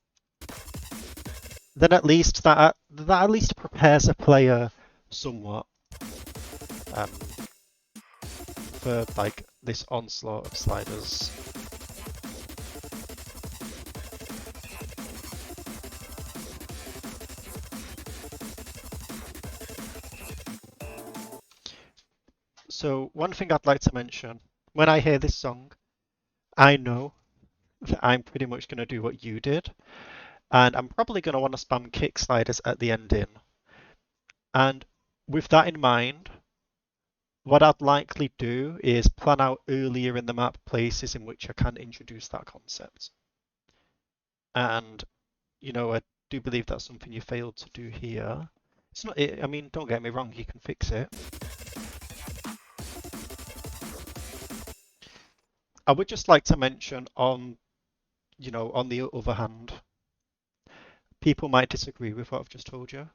A: Then at least that at least prepares a player somewhat for like this onslaught of sliders. So one thing I'd like to mention, when I hear this song, I know that I'm pretty much going to do what you did, and I'm probably going to want to spam kick sliders at the ending. And with that in mind, what I'd likely do is plan out earlier in the map places in which I can introduce that concept. And, you know, I do believe that's something you failed to do here. It's not, I mean, don't get me wrong, you can fix it. I would just like to mention on, you know, on the other hand, people might disagree with what I've just told you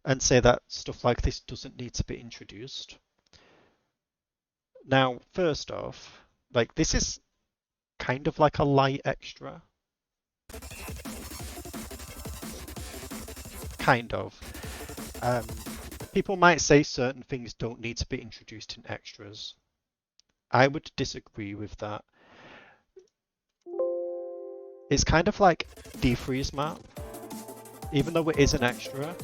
A: and say that stuff like this doesn't need to be introduced. Now, first off, like this is kind of like a light extra. Kind of. People might say certain things don't need to be introduced in extras. I would disagree with that. It's kind of like defreeze map. Even though it is an extra,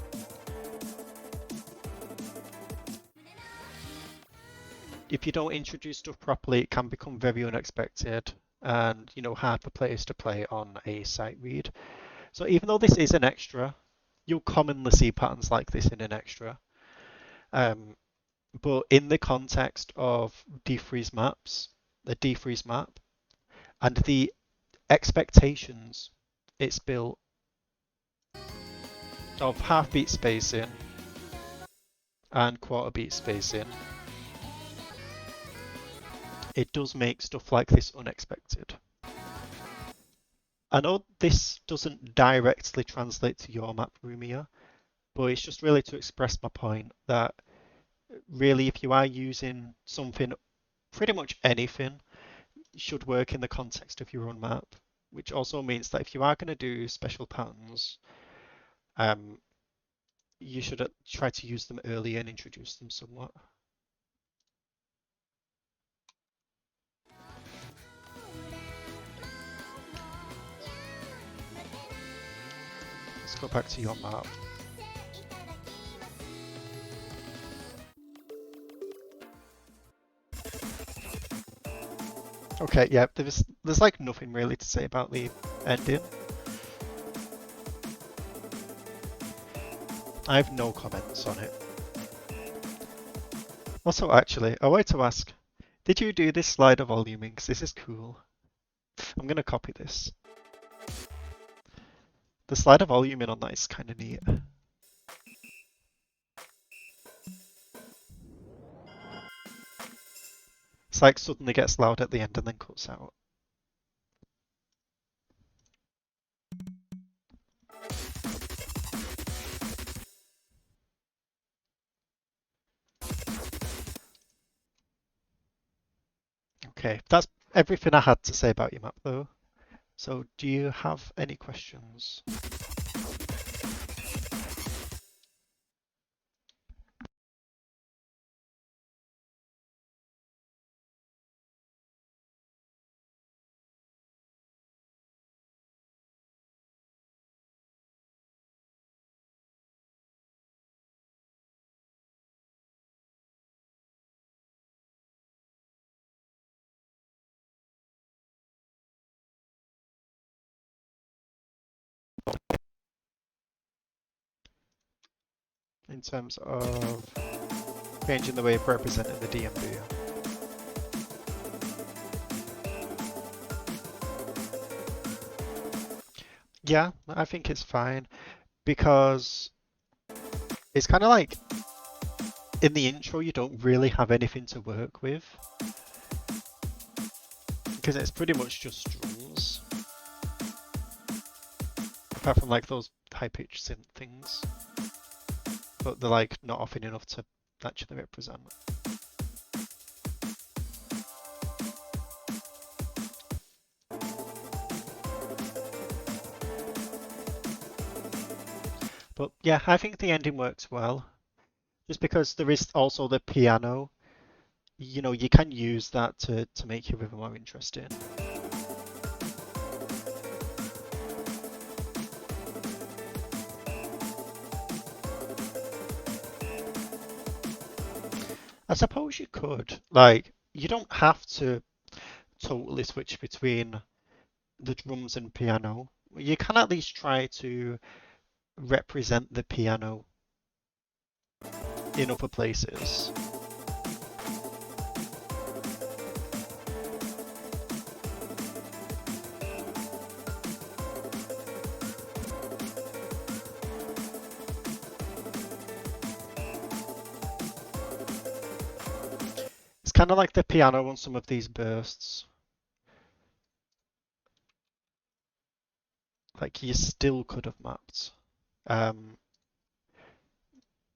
A: if you don't introduce stuff properly, it can become very unexpected and, you know, hard for players to play on a sight read. So even though this is an extra, you'll commonly see patterns like this in an extra. But in the context of defreeze maps, the defreeze map, and the expectations it's built of half beat spacing and quarter beat spacing, it does make stuff like this unexpected. I know this doesn't directly translate to your map, Rumia, but it's just really to express my point that really if you are using something, pretty much anything should work in the context of your own map, which also means that if you are going to do special patterns, you should try to use them early and introduce them somewhat. Let's go back to your map. Okay, yeah, there's like nothing really to say about the ending. I have no comments on it. Also, actually, I wanted to ask, did you do this slider voluming? Because this is cool. I'm gonna copy this. The slider voluming on that is kind of neat. It's like suddenly gets loud at the end and then cuts out. Okay, that's everything I had to say about your map though. So do you have any questions? In terms of changing the way of representing the DMV. Yeah, I think it's fine because it's kind of like in the intro you don't really have anything to work with because it's pretty much just drums apart from like those high-pitched synth things, but they're like not often enough to actually represent. But yeah, I think the ending works well. Just because there is also the piano, you know, you can use that to make your rhythm more interesting. I suppose you could. Like, you don't have to totally switch between the drums and piano. You can at least try to represent the piano in other places. It's kind of like the piano on some of these bursts. Like you still could have mapped.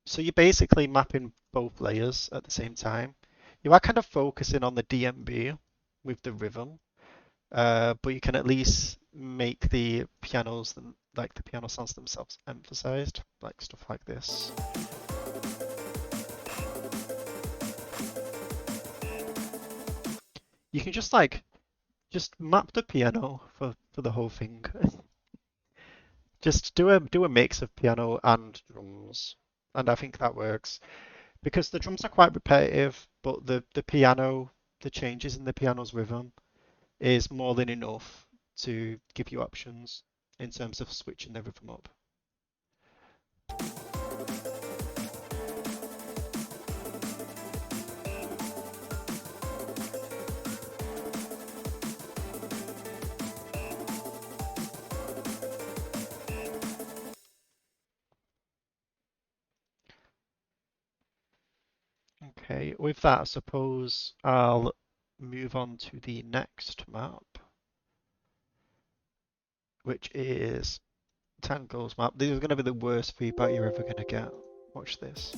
A: So you're basically mapping both layers at the same time. You are kind of focusing on the DMB with the rhythm, but you can at least make the pianos, like the piano sounds themselves, emphasized, like stuff like this. You can just map the piano for the whole thing. Just do a mix of piano and drums, and I think that works because the drums are quite repetitive, but the piano, the changes in the piano's rhythm is more than enough to give you options in terms of switching the rhythm up. Okay, with that, I suppose I'll move on to the next map, which is Tangle's map. This is going to be the worst feedback you're ever going to get. Watch this.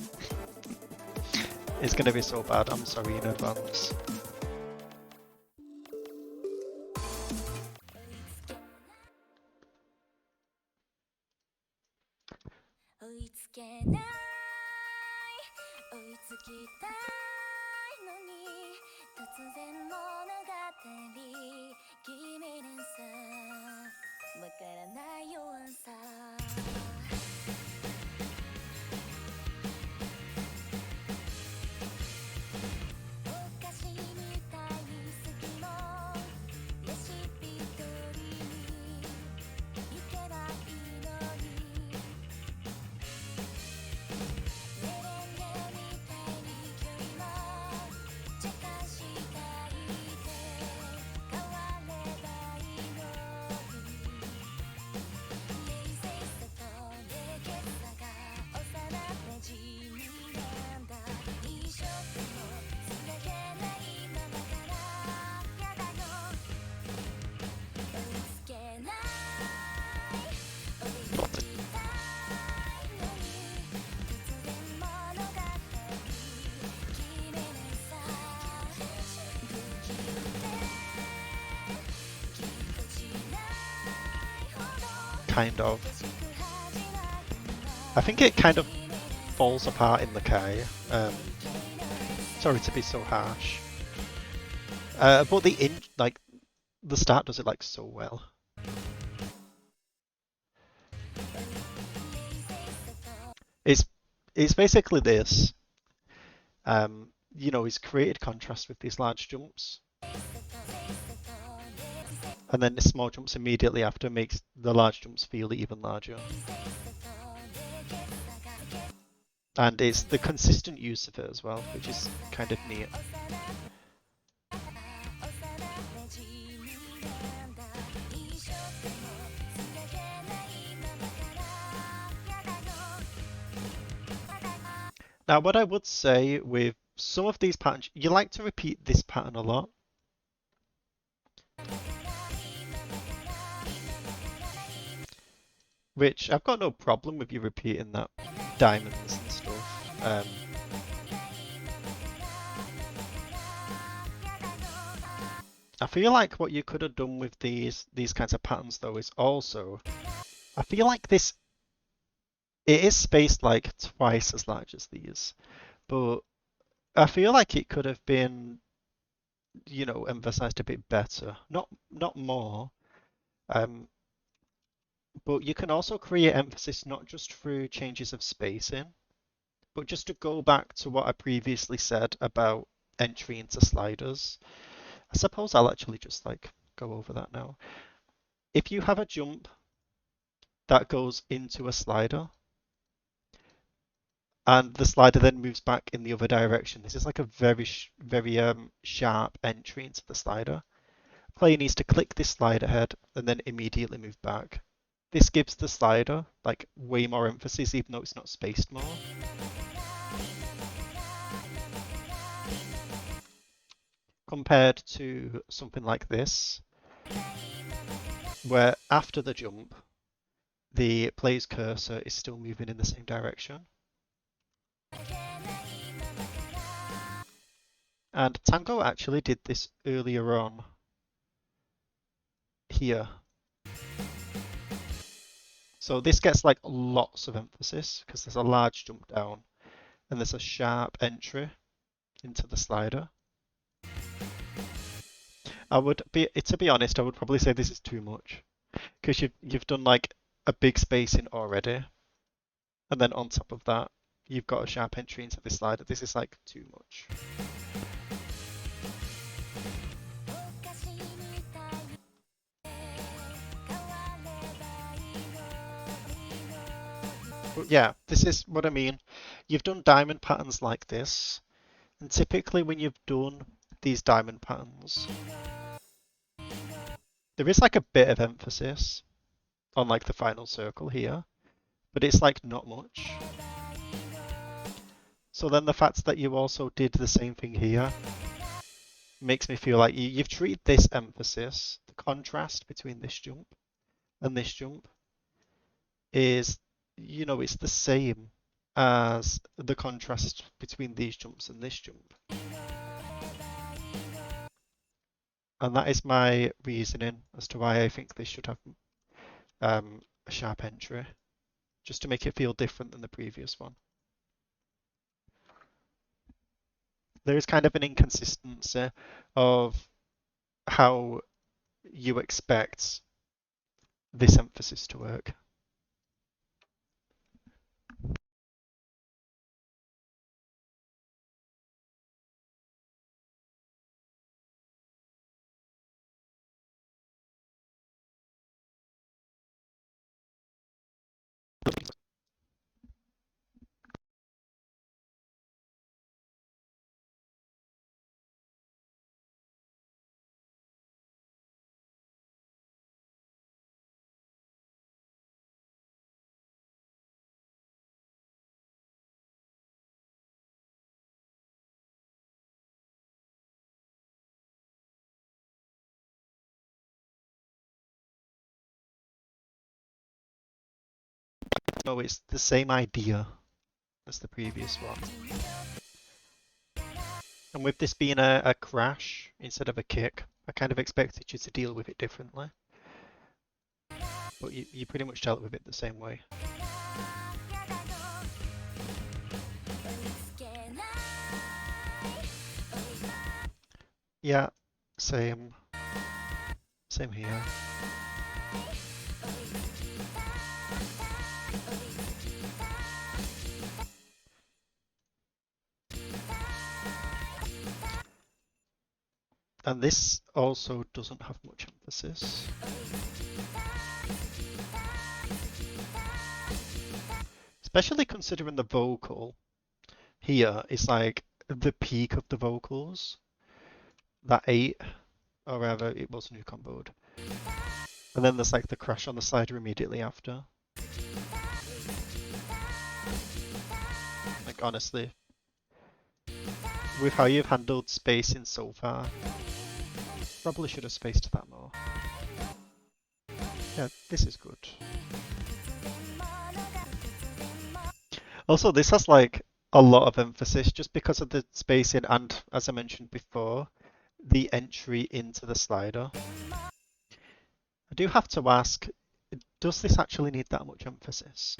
A: It's going to be so bad, I'm sorry in advance.
D: いつけない追いつきたいのに突然物語君にさわからないよアンサーお菓子みたいに好きもレシピ通りにいけばいいのにメレンゲみたいに距離も近したいて変わればいいのに冷静さと冷血さが幼馴染なんだ一緒でもつなげないままからやだよ追いつけない追いつきたいのに突然物語決めないさ不器用でぎこちないほど
A: Kind of.
D: 優しく始まる
A: I think it kind of falls apart in the Kai. Sorry to be so harsh. But the start does it like so well. It's basically this. You know, he's created contrast with these large jumps. And then the small jumps immediately after makes the large jumps feel even larger. And it's the consistent use of it as well, which is kind of neat. Now, what I would say with some of these patterns, you like to repeat this pattern a lot. Which I've got no problem with you repeating that diamonds and stuff. I feel like what you could have done with these kinds of patterns though is also, I feel like this, it is spaced like twice as large as these, but I feel like it could have been, you know, emphasized a bit better, not more. But you can also create emphasis not just through changes of spacing, but just to go back to what I previously said about entry into sliders. I suppose I'll actually just like go over that now. If you have a jump that goes into a slider and the slider then moves back in the other direction, this is like a very sharp entry into the slider. Player needs to click this slider head and then immediately move back. This gives the slider like way more emphasis even though it's not spaced more. Compared to something like this, where after the jump, the player's cursor is still moving in the same direction. And Tango actually did this earlier on here. So this gets like lots of emphasis because there's a large jump down and there's a sharp entry into the slider. To be honest, I would probably say this is too much because you've done like a big spacing already, and then on top of that, you've got a sharp entry into the slider. This is like too much. But yeah, this is what I mean. You've done diamond patterns like this, and typically when you've done these diamond patterns, there is like a bit of emphasis on like the final circle here, but it's like not much. So then the fact that you also did the same thing here makes me feel like you've treated this emphasis, the contrast between this jump and this jump is, you know, it's the same as the contrast between these jumps and this jump. And that is my reasoning as to why I think this should have a sharp entry. just to make it feel different than the previous one. There is kind of an inconsistency of how you expect this emphasis to work. No, it's the same idea as the previous one. And with this being a crash instead of a kick, I kind of expected you to deal with it differently. But you pretty much dealt with it the same way. Yeah, same. Same here. And this also doesn't have much emphasis. Especially considering the vocal here is like the peak of the vocals. That 8, or whatever it was new comboed. And then there's like the crash on the slider immediately after. Like honestly, with how you've handled spacing so far, probably should have spaced that more. Yeah, this is good. Also, this has like a lot of emphasis just because of the spacing and, as I mentioned before, the entry into the slider. I do have to ask, does this actually need that much emphasis?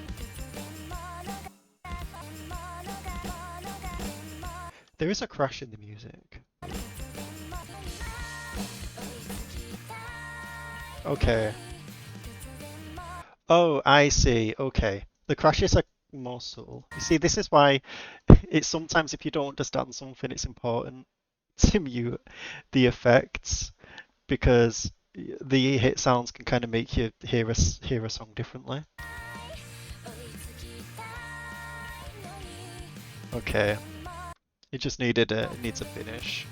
A: There is a crash in the music. Okay. Oh, I see. Okay. The crashes are more subtle. You see, this is why it's sometimes if you don't understand something, it's important to mute the effects because the hit sounds can kind of make you hear a song differently. Okay. It just needed it needs a finish.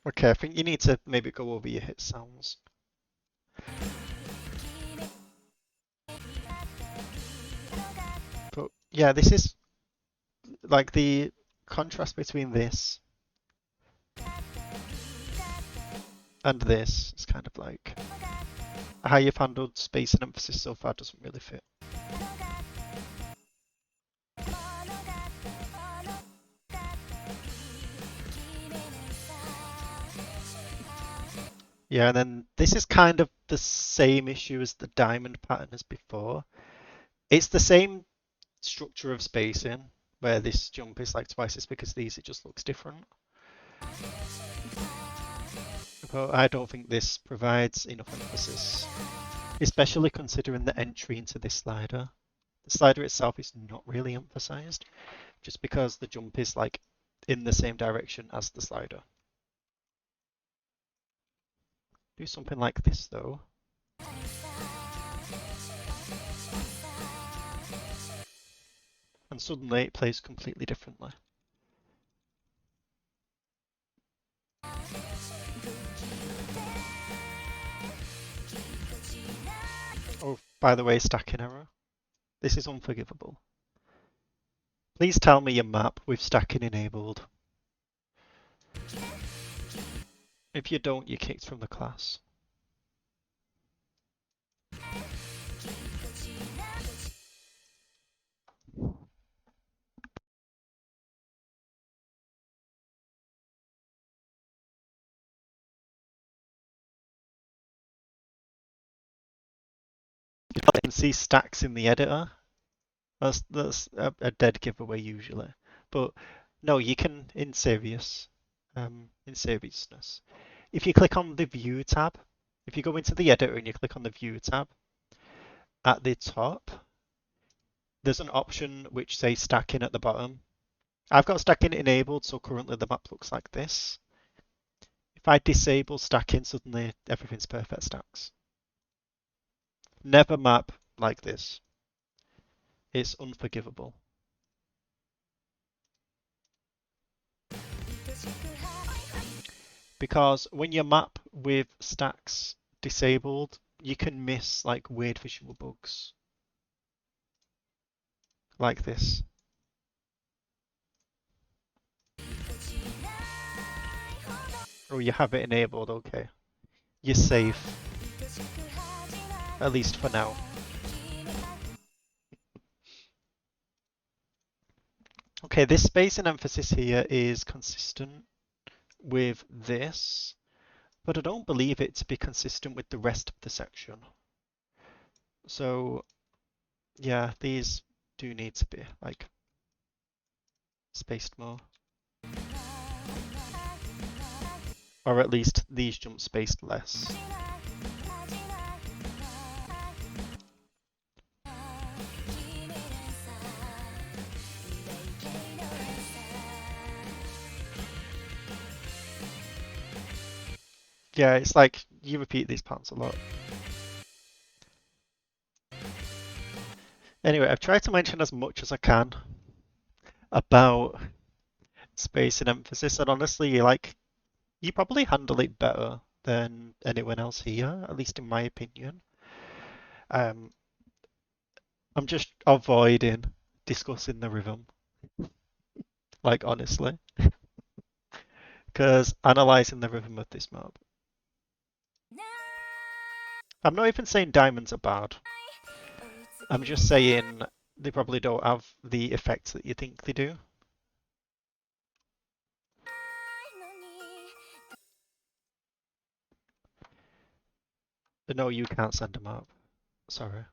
A: Okay, I think you need to maybe go over your hit sounds. But yeah, this is like the contrast between this and this is kind of like how you've handled space and emphasis so far doesn't really fit. Yeah, and then this is kind of the same issue as the diamond pattern as before. It's the same structure of spacing, where this jump is like twice as big as these, it just looks different. But I don't think this provides enough emphasis, especially considering the entry into this slider. The slider itself is not really emphasized, just because the jump is like in the same direction as the slider. Do something like this though. And suddenly it plays completely differently. Oh, by the way, stacking error. This is unforgivable. Please tell me your map with stacking enabled. If you don't, you're kicked from the class. You can see stacks in the editor. That's a dead giveaway usually. But no, you can in seriousness. If you click on the View tab, if you go into the editor and you click on the View tab, at the top, there's an option which says stacking at the bottom. I've got stacking enabled, so currently the map looks like this. If I disable stacking, suddenly everything's perfect stacks. Never map like this. It's unforgivable. Because when you map with stacks disabled, you can miss like weird visual bugs. Like this. Oh, you have it enabled, okay. You're safe. At least for now. Okay, this space and emphasis here is consistent with this, but I don't believe it to be consistent with the rest of the section. So, yeah, these do need to be like spaced more. Or at least these jump spaced less. Yeah, it's like you repeat these parts a lot. Anyway, I've tried to mention as much as I can about space and emphasis, and honestly, like, you probably handle it better than anyone else here, at least in my opinion. I'm just avoiding discussing the rhythm, like, honestly, because analyzing the rhythm of this map. I'm not even saying diamonds are bad. I'm just saying they probably don't have the effects that you think they do. No, you can't send them up. Sorry.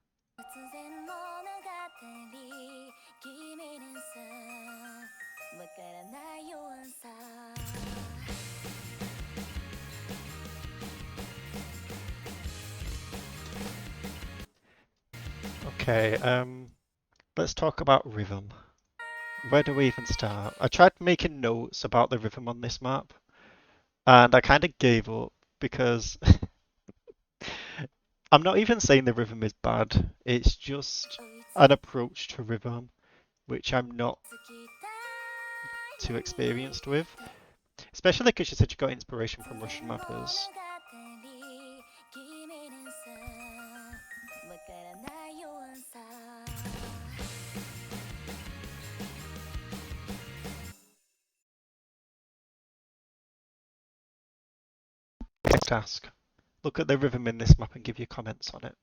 A: Okay, let's talk about rhythm. Where do we even start? I tried making notes about the rhythm on this map, and I kind of gave up because I'm not even saying the rhythm is bad. It's just an approach to rhythm which I'm not too experienced with. Especially because you said you got inspiration from Russian mappers. Next task. Look at the rhythm in this map and give your comments on it.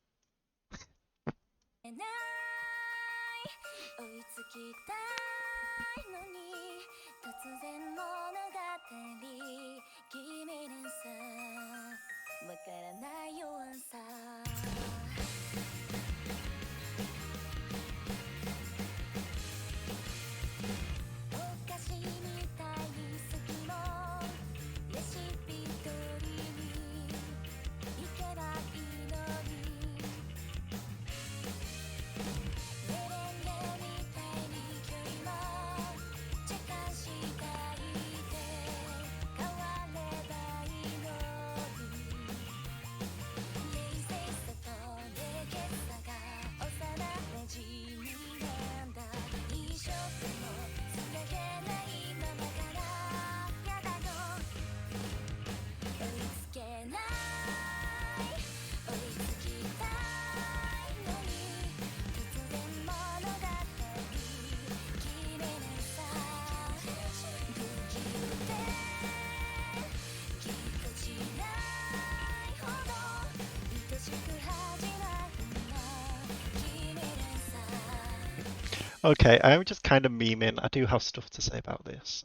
A: Okay, I'm just kind of memeing. I do have stuff to say about this.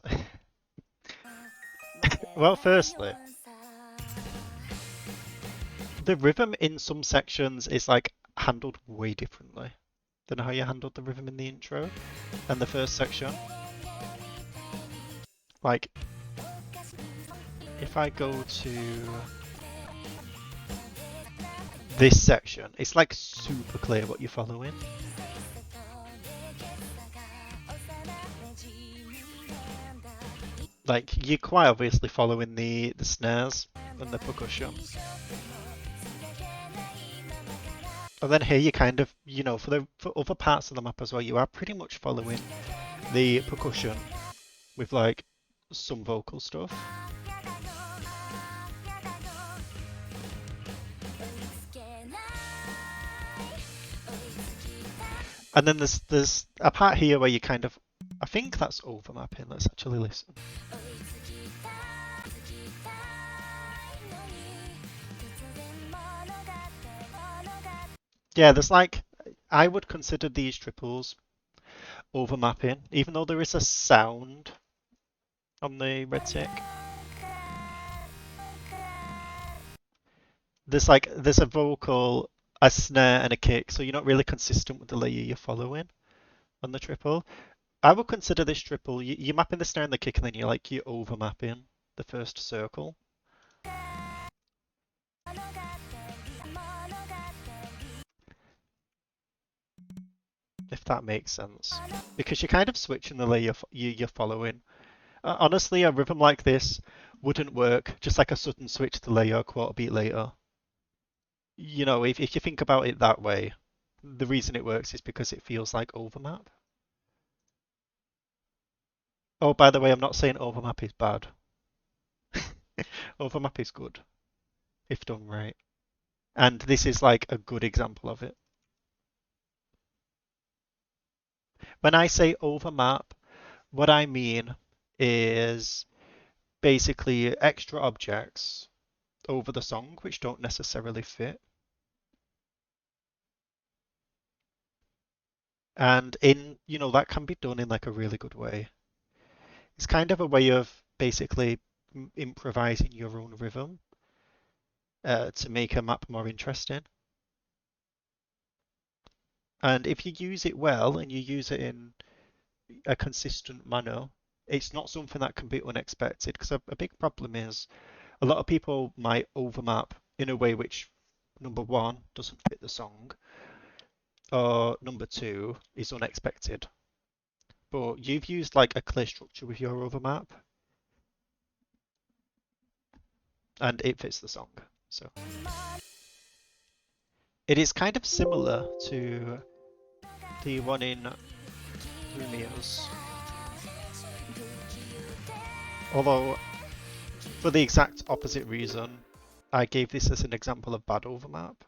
A: Well, firstly, the rhythm in some sections is like handled way differently than how you handled the rhythm in the intro and the first section. Like, if I go to this section, it's like super clear what you're following. Like, you're quite obviously following the snares and the percussion. And then here you kind of, you know, for other parts of the map as well, you are pretty much following the percussion with like some vocal stuff. And then there's a part here where you kind of, I think that's overmapping. Let's actually listen. Yeah, there's like, I would consider these triples overmapping, even though there is a sound on the red tick. There's a vocal, a snare, and a kick, so you're not really consistent with the layer you're following on the triple. I would consider this triple, you're mapping the snare and the kick, and then you're overmapping the first circle. If that makes sense. Because you're kind of switching the layer you're following. Honestly, a rhythm like this wouldn't work just like a sudden switch to layer a quarter beat later. You know, if you think about it that way, the reason it works is because it feels like overmap. Oh, by the way, I'm not saying overmap is bad. Overmap is good, if done right. And this is like a good example of it. When I say overmap, what I mean is basically extra objects over the song which don't necessarily fit. And that can be done in like a really good way. It's kind of a way of basically improvising your own rhythm to make a map more interesting. And if you use it well and you use it in a consistent manner, it's not something that can be unexpected. Because a big problem is a lot of people might overmap in a way which, number one, doesn't fit the song, or number two, is unexpected. But you've used like a clear structure with your overmap, and it fits the song. So it is kind of similar to the one in Lumios. Although, for the exact opposite reason, I gave this as an example of bad overmap.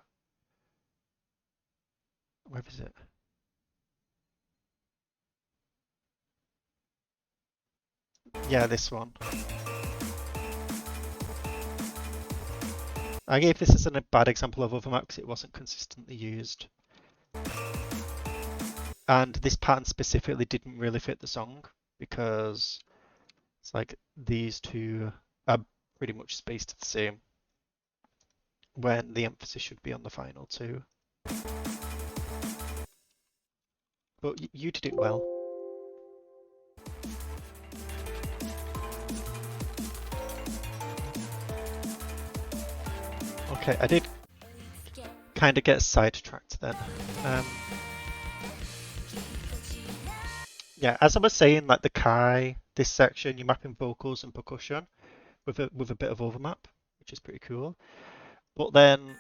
A: Where is it? Yeah, this one. I gave this as a bad example of overmap because it wasn't consistently used. And this pattern specifically didn't really fit the song because it's like these two are pretty much spaced the same when the emphasis should be on the final two. But you did it well. Okay, I did kind of get sidetracked then. Yeah, as I was saying, like the Kai, this section, you're mapping vocals and percussion with a bit of overmap, which is pretty cool. But then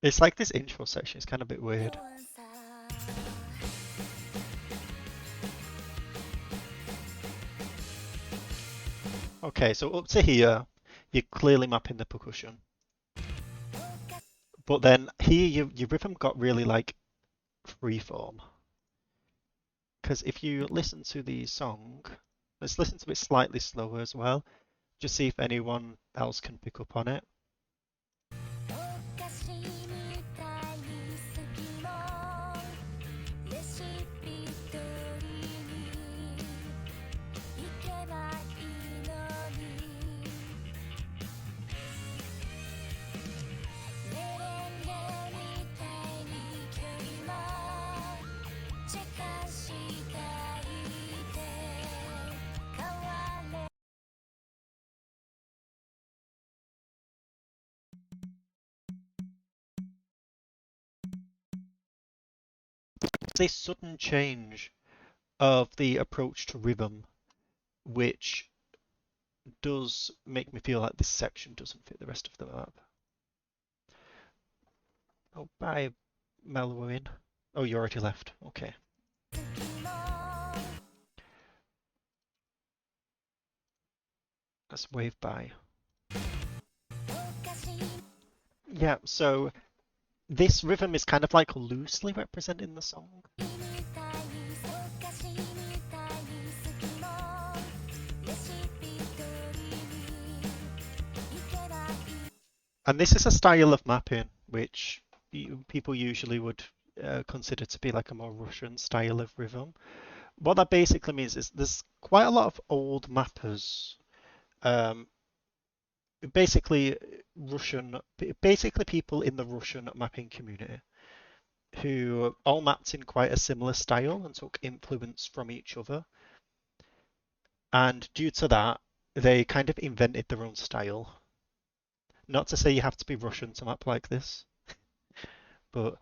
A: it's like this intro section is kind of a bit weird. Okay, so up to here, you're clearly mapping the percussion. But then here, your rhythm got really like freeform. Because if you listen to the song, let's listen to it slightly slower as well, just see if anyone else can pick up on it. this sudden change of the approach to rhythm, which does make me feel like this section doesn't fit the rest of the map. Oh, bye, Melwin. Oh, you already left. Okay. Let's wave by. Yeah, so this rhythm is kind of like loosely representing the song. And this is a style of mapping which people usually would consider to be like a more Russian style of rhythm. What that basically means is there's quite a lot of old mappers, basically people in the Russian mapping community who all mapped in quite a similar style and took influence from each other. And due to that, they kind of invented their own style. Not to say you have to be Russian to map like this, but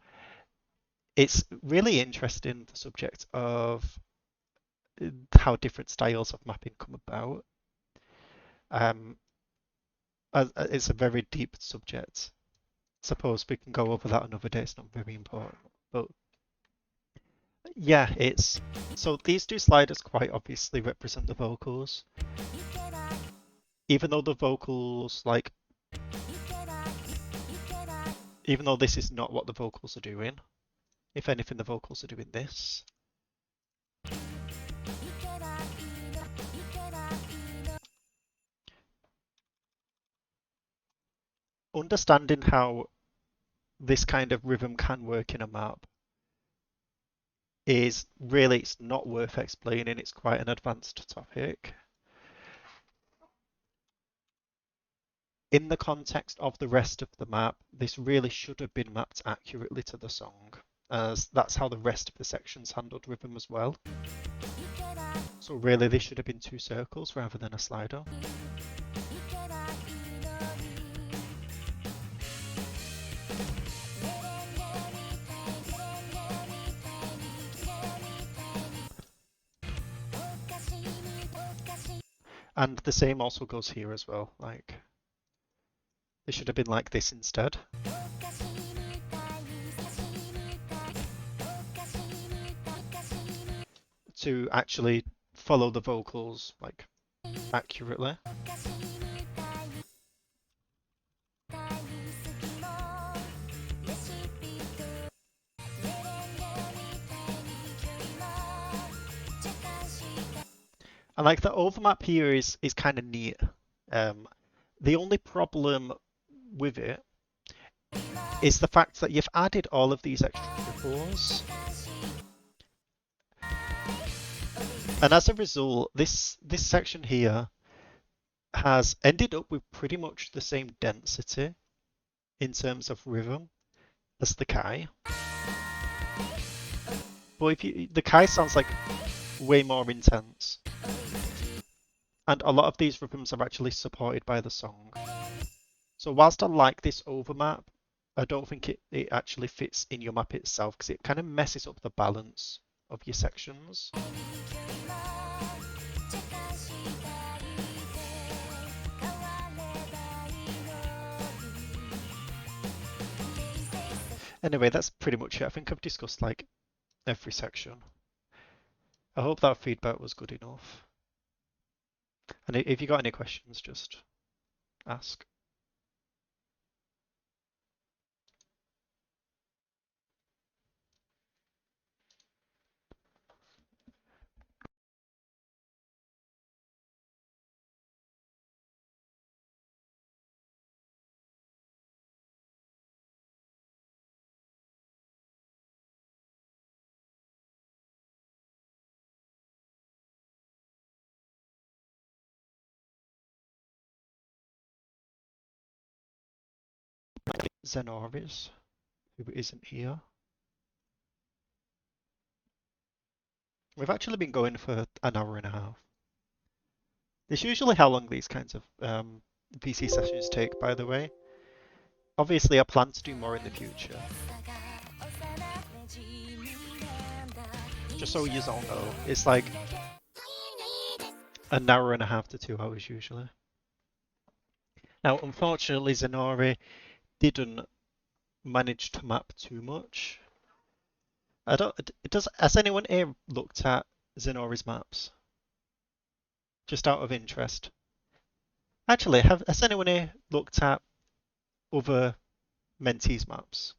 A: it's really interesting, the subject of how different styles of mapping come about. It's a very deep subject. Suppose we can go over that another day, it's not very important. But yeah, so these two sliders quite obviously represent the vocals. Even though the vocals, like, even though this is not what the vocals are doing. If anything, the vocals are doing this. Understanding how this kind of rhythm can work in a map is really, it's not worth explaining. It's quite an advanced topic. In the context of the rest of the map, this really should have been mapped accurately to the song, as that's how the rest of the sections handled rhythm as well. So really, this should have been 2 circles rather than a slider. And the same also goes here as well, like, they should have been like this instead. To actually follow the vocals, like, accurately. And like the overmap here is kind of neat. The only problem with it is the fact that you've added all of these extra ripples. And as a result, this section here has ended up with pretty much the same density in terms of rhythm as the Kai. But the Kai sounds like way more intense. And a lot of these rhythms are actually supported by the song. So whilst I like this overmap, I don't think it actually fits in your map itself because it kind of messes up the balance of your sections. Anyway, that's pretty much it. I think I've discussed like every section. I hope that feedback was good enough. And if you got any questions, just ask. Zenoris, who isn't here. We've actually been going for an hour and a half. It's usually how long these kinds of VC sessions take, by the way. Obviously, I plan to do more in the future. just so you all know, it's like an hour and a half to 2 hours usually. Now, unfortunately, Zenori didn't manage to map too much. I don't. It does. Has anyone here looked at Zenori's maps? Just out of interest. Actually, has anyone here looked at other mentees' maps?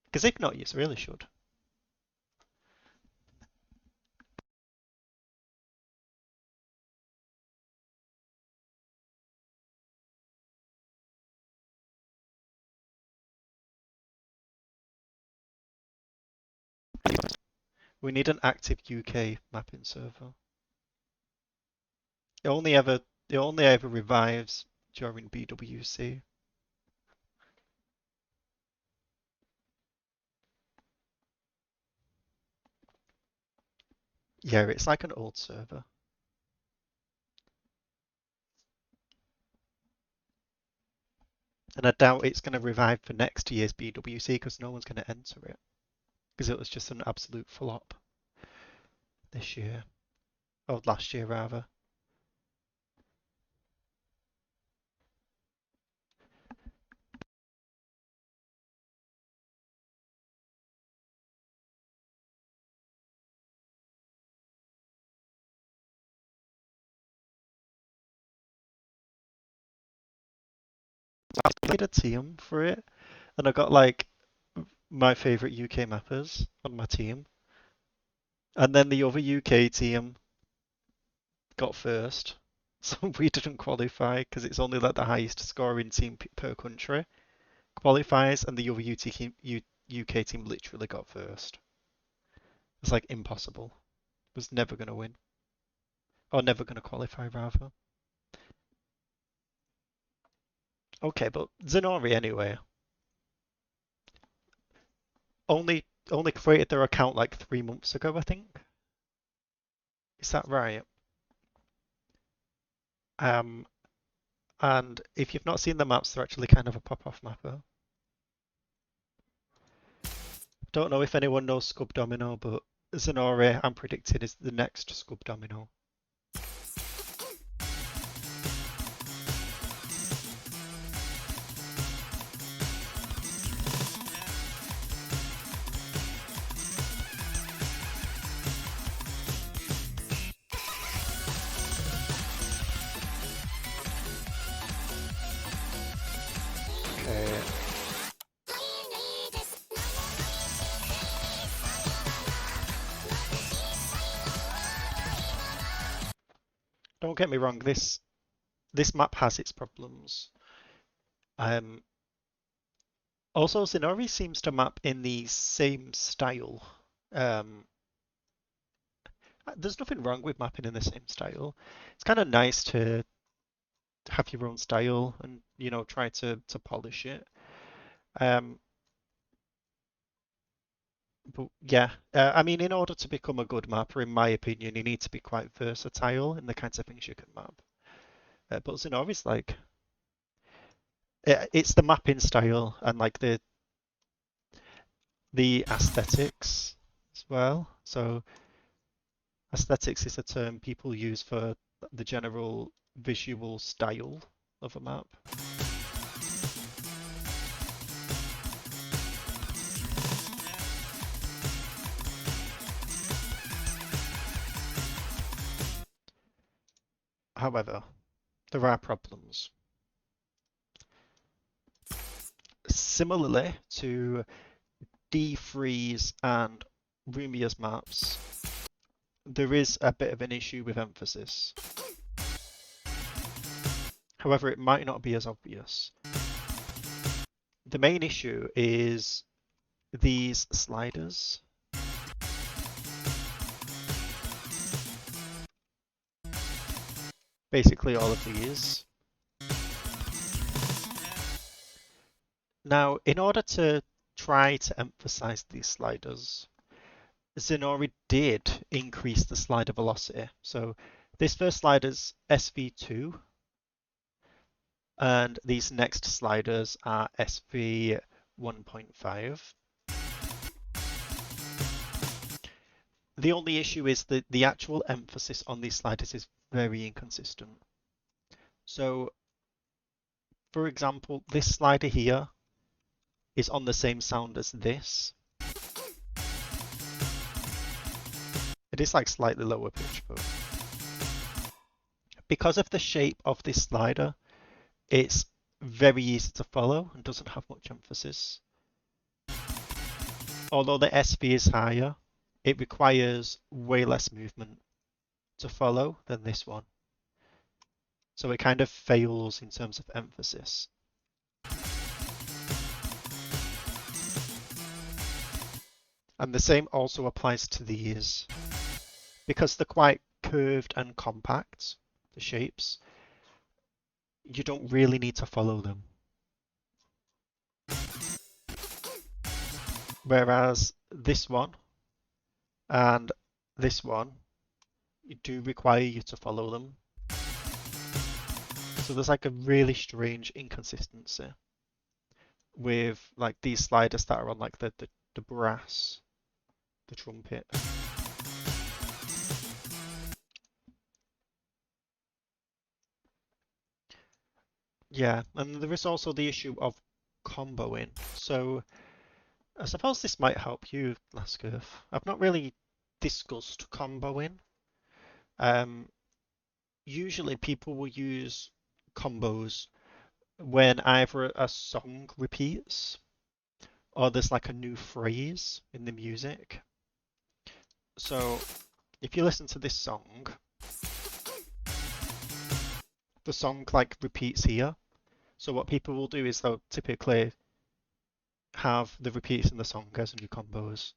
A: Because if not, you really should. We need an active UK mapping server. It only ever revives during BWC. Yeah, it's like an old server. And I doubt it's going to revive for next year's BWC because no one's going to enter it. Because it was just an absolute flop this year. Or last year, rather. I made a team for it, and I got like my favourite UK mappers on my team. And then the other UK team got first. So we didn't qualify because it's only like the highest scoring team per country qualifies, and the other UK team literally got first. It's like impossible. Was never going to win. Or never going to qualify, rather. Okay, but Zenori anyway. Only created their account like 3 months ago, I think. Is that right? And if you've not seen the maps, they're actually kind of a pop-off mapper. Don't know if anyone knows Scub Domino, but Zenori, I'm predicting, is the next Scub Domino. Okay. Don't get me wrong, this map has its problems. Also, Zenori seems to map in the same style. There's nothing wrong with mapping in the same style. It's kind of nice to have your own style and, you know, try to polish it. But yeah, I mean, in order to become a good mapper, in my opinion, you need to be quite versatile in the kinds of things you can map. But Zenori's like, it's the mapping style and like the aesthetics as well. So aesthetics is a term people use for the general visual style of a map. However, there are problems. Similarly to D-Freeze and Rumia's maps, there is a bit of an issue with emphasis. However, it might not be as obvious. The main issue is these sliders. Basically all of these. Now, in order to try to emphasize these sliders, Zenori did increase the slider velocity. So this first slider's SV2, and these next sliders are SV 1.5. The only issue is that the actual emphasis on these sliders is very inconsistent. So, for example, this slider here is on the same sound as this. It is like slightly lower pitch, but because of the shape of this slider, it's very easy to follow and doesn't have much emphasis. Although the SV is higher, it requires way less movement to follow than this one. So it kind of fails in terms of emphasis. And the same also applies to these. Because they're quite curved and compact, the shapes, you don't really need to follow them. Whereas this one and this one, you do require you to follow them. So there's like a really strange inconsistency with like these sliders that are on like the brass, the trumpet. Yeah, and there is also the issue of comboing. So I suppose this might help you, Laskurf. I've not really discussed comboing. Usually people will use combos when either a song repeats or there's like a new phrase in the music. So if you listen to this song, the song like repeats here. So what people will do is they'll typically have the repeats in the song as new combos.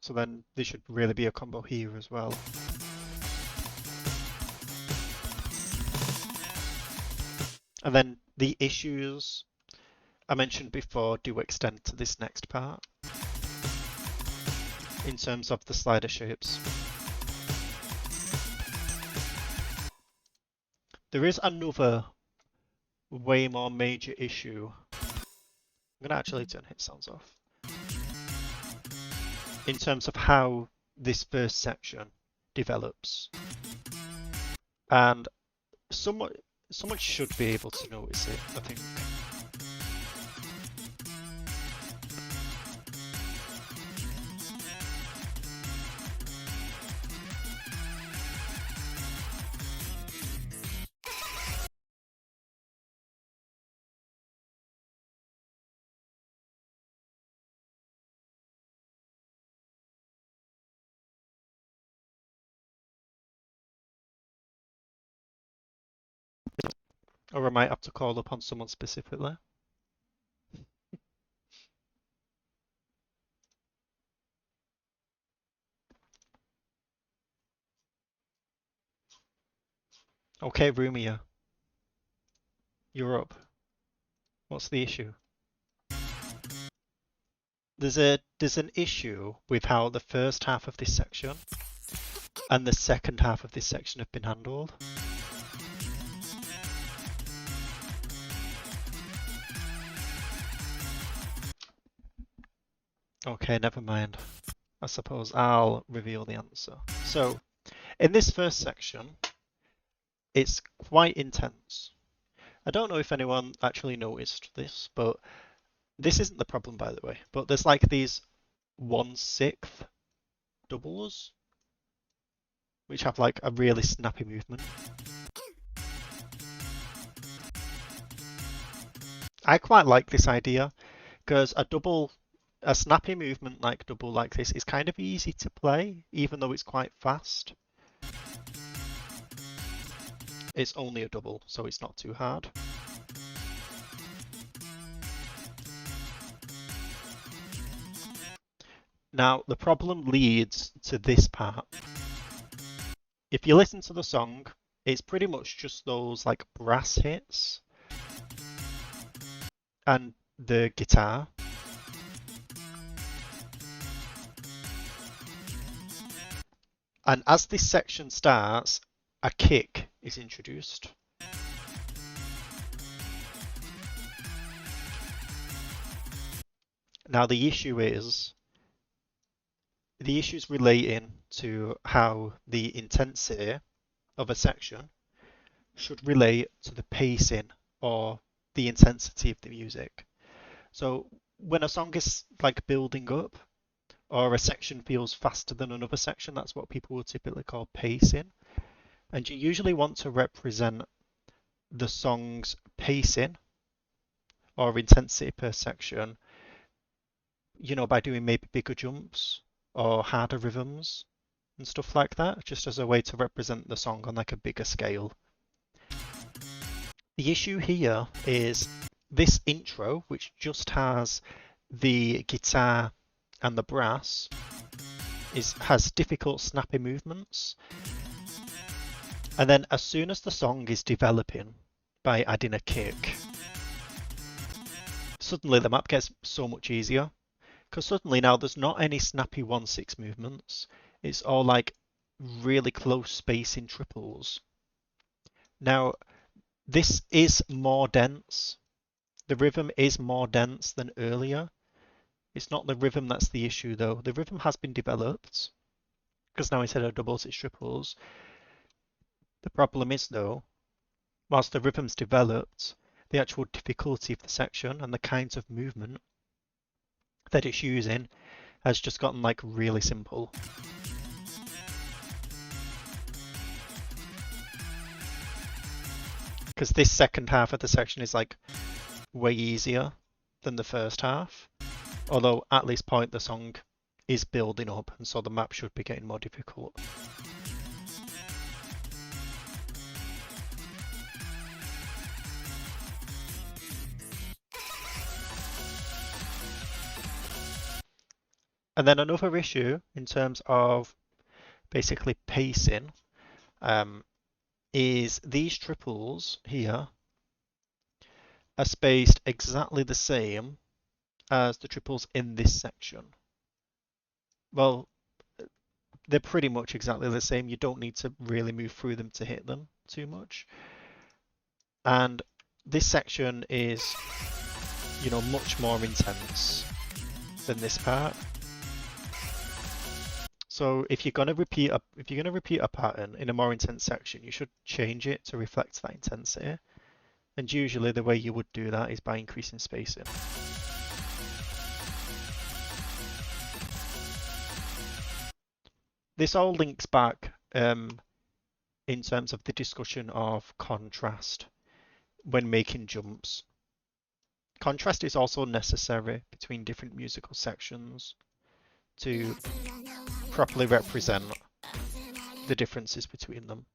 A: So then there should really be a combo here as well. And then the issues I mentioned before do extend to this next part in terms of the slider shapes. There is another way more major issue. I'm going to actually turn hit sounds off. In terms of how this first section develops. And someone should be able to notice it, I think. Or I might have to call upon someone specifically. Okay, Rumia. You're up. What's the issue? There's an issue with how the first half of this section and the second half of this section have been handled. Okay, never mind. I suppose I'll reveal the answer. So, in this first section, it's quite intense. I don't know if anyone actually noticed this, but this isn't the problem, by the way. But there's like these 1/6 doubles, which have like a really snappy movement. I quite like this idea because a snappy movement like double like this is kind of easy to play, even though it's quite fast. It's only a double, so it's not too hard. Now, the problem leads to this part. If you listen to the song, it's pretty much just those like brass hits and the guitar. And as this section starts, a kick is introduced. Now the issue is relating to how the intensity of a section should relate to the pacing or the intensity of the music. So when a song is like building up, or a section feels faster than another section, that's what people would typically call pacing. And you usually want to represent the song's pacing or intensity per section, you know, by doing maybe bigger jumps or harder rhythms and stuff like that, just as a way to represent the song on like a bigger scale. The issue here is this intro, which just has the guitar and the brass, has difficult snappy movements. And then as soon as the song is developing by adding a kick, suddenly the map gets so much easier. Because suddenly now there's not any snappy 1/6 movements. It's all like really close spacing triples. Now, this is more dense. The rhythm is more dense than earlier. It's not the rhythm that's the issue though. The rhythm has been developed, because now instead of doubles it's triples. The problem is though, whilst the rhythm's developed, the actual difficulty of the section and the kinds of movement that it's using has just gotten like really simple. Because this second half of the section is like way easier than the first half. Although at this point the song is building up, and so the map should be getting more difficult. And then another issue in terms of basically pacing is these triples here are spaced exactly the same as the triples in this section. Well, they're pretty much exactly the same. You don't need to really move through them to hit them too much. And this section is, you know, much more intense than this part. So if you're gonna repeat a pattern in a more intense section, you should change it to reflect that intensity. And usually the way you would do that is by increasing spacing. This all links back in terms of the discussion of contrast when making jumps. Contrast is also necessary between different musical sections to properly represent the differences between them.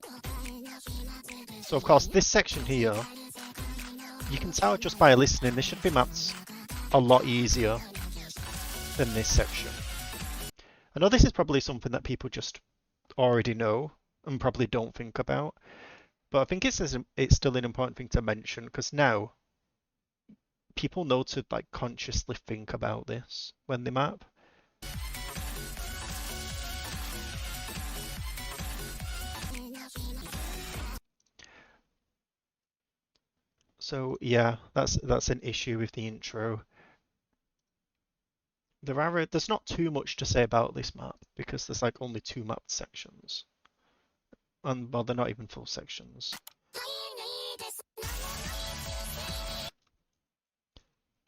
A: So of course this section here, you can tell just by listening, this should be mapped a lot easier than this section. I know this is probably something that people just already know and probably don't think about, but I think it's still an important thing to mention, because now people know to like consciously think about this when they map. So yeah, that's an issue with the intro. There's not too much to say about this map because there's like only 2 mapped sections. And well, they're not even full sections.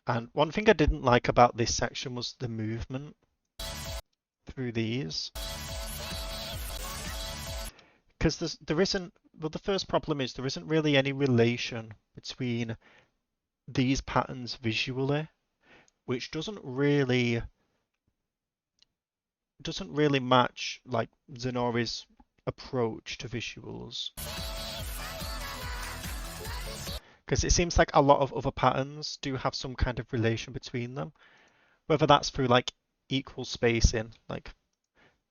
A: And one thing I didn't like about this section was the movement through these. Because there isn't, well, the first problem is there isn't really any relation between these patterns visually, which doesn't really match like Zenori's approach to visuals. Because it seems like a lot of other patterns do have some kind of relation between them, whether that's through like equal spacing, like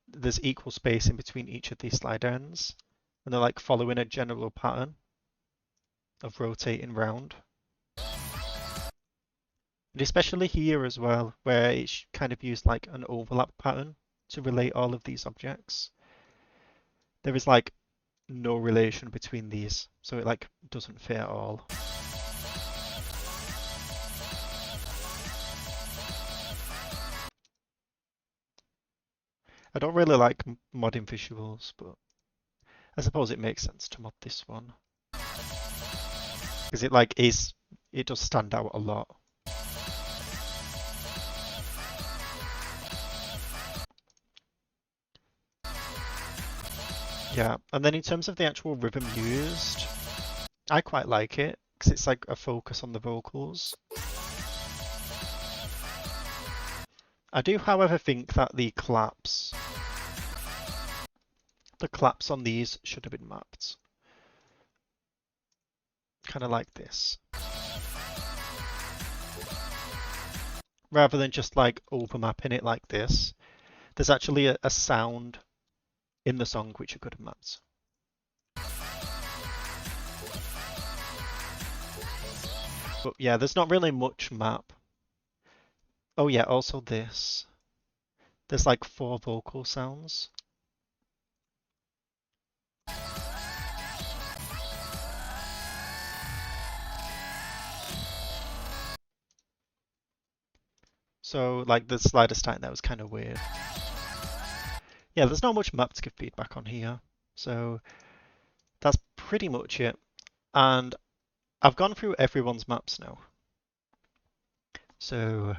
A: there's equal spacing between each of these slide ends, and they're like following a general pattern of rotating round. And especially here as well, where it's kind of used like an overlap pattern to relate all of these objects. There is like no relation between these, so it like doesn't fit at all. I don't really like modding visuals, but I suppose it makes sense to mod this one. Because it does stand out a lot. Yeah, and then in terms of the actual rhythm used, I quite like it because it's like a focus on the vocals. I do, however, think that the claps on these should have been mapped. Kind of like this. Rather than just like overmapping it like this, there's actually a sound in the song which you could have mapped. But yeah, there's not really much map. Oh yeah, also this. There's like 4 vocal sounds. So like the slider starting there was kind of weird. Yeah, there's not much map to give feedback on here. So that's pretty much it. And I've gone through everyone's maps now. So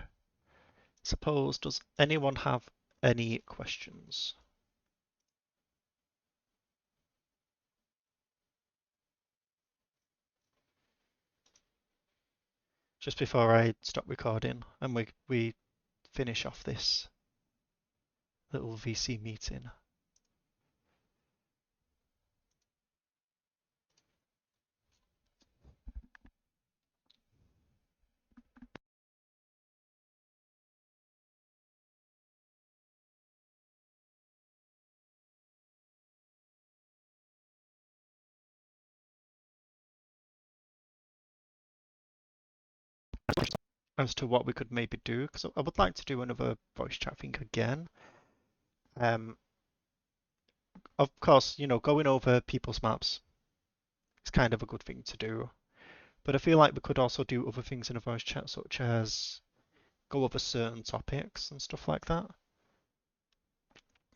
A: suppose, does anyone have any questions? Just before I stop recording and we finish off this little VC meeting. As to what we could maybe do, because I would like to do another voice chat thing again. Of course, you know, going over people's maps is kind of a good thing to do. But I feel like we could also do other things in a voice chat, such as go over certain topics and stuff like that.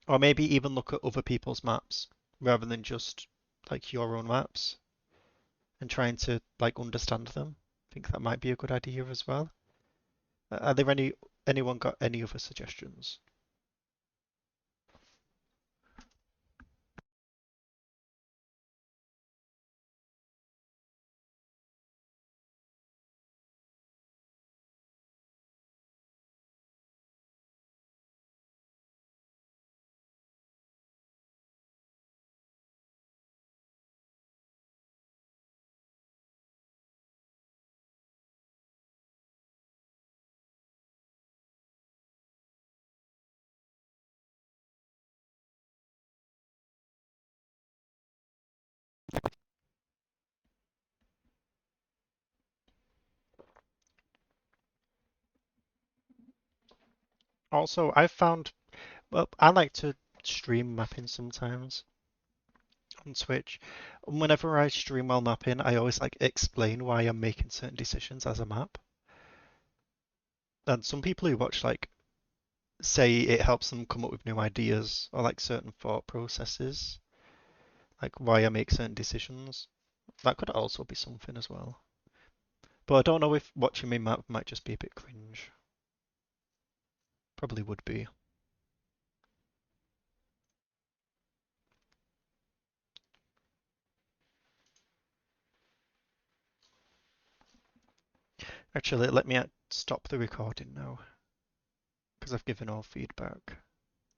A: Or maybe even look at other people's maps rather than just like your own maps and trying to like understand them. I think that might be a good idea as well. Are there anyone got any other suggestions? Also, I've found, well, I like to stream mapping sometimes on Twitch. And whenever I stream while mapping, I always like explain why I'm making certain decisions as a map. And some people who watch like say it helps them come up with new ideas or like certain thought processes, like why I make certain decisions. That could also be something as well. But I don't know if watching me map might just be a bit cringe. Probably would be. Actually, let me stop the recording now because I've given all feedback.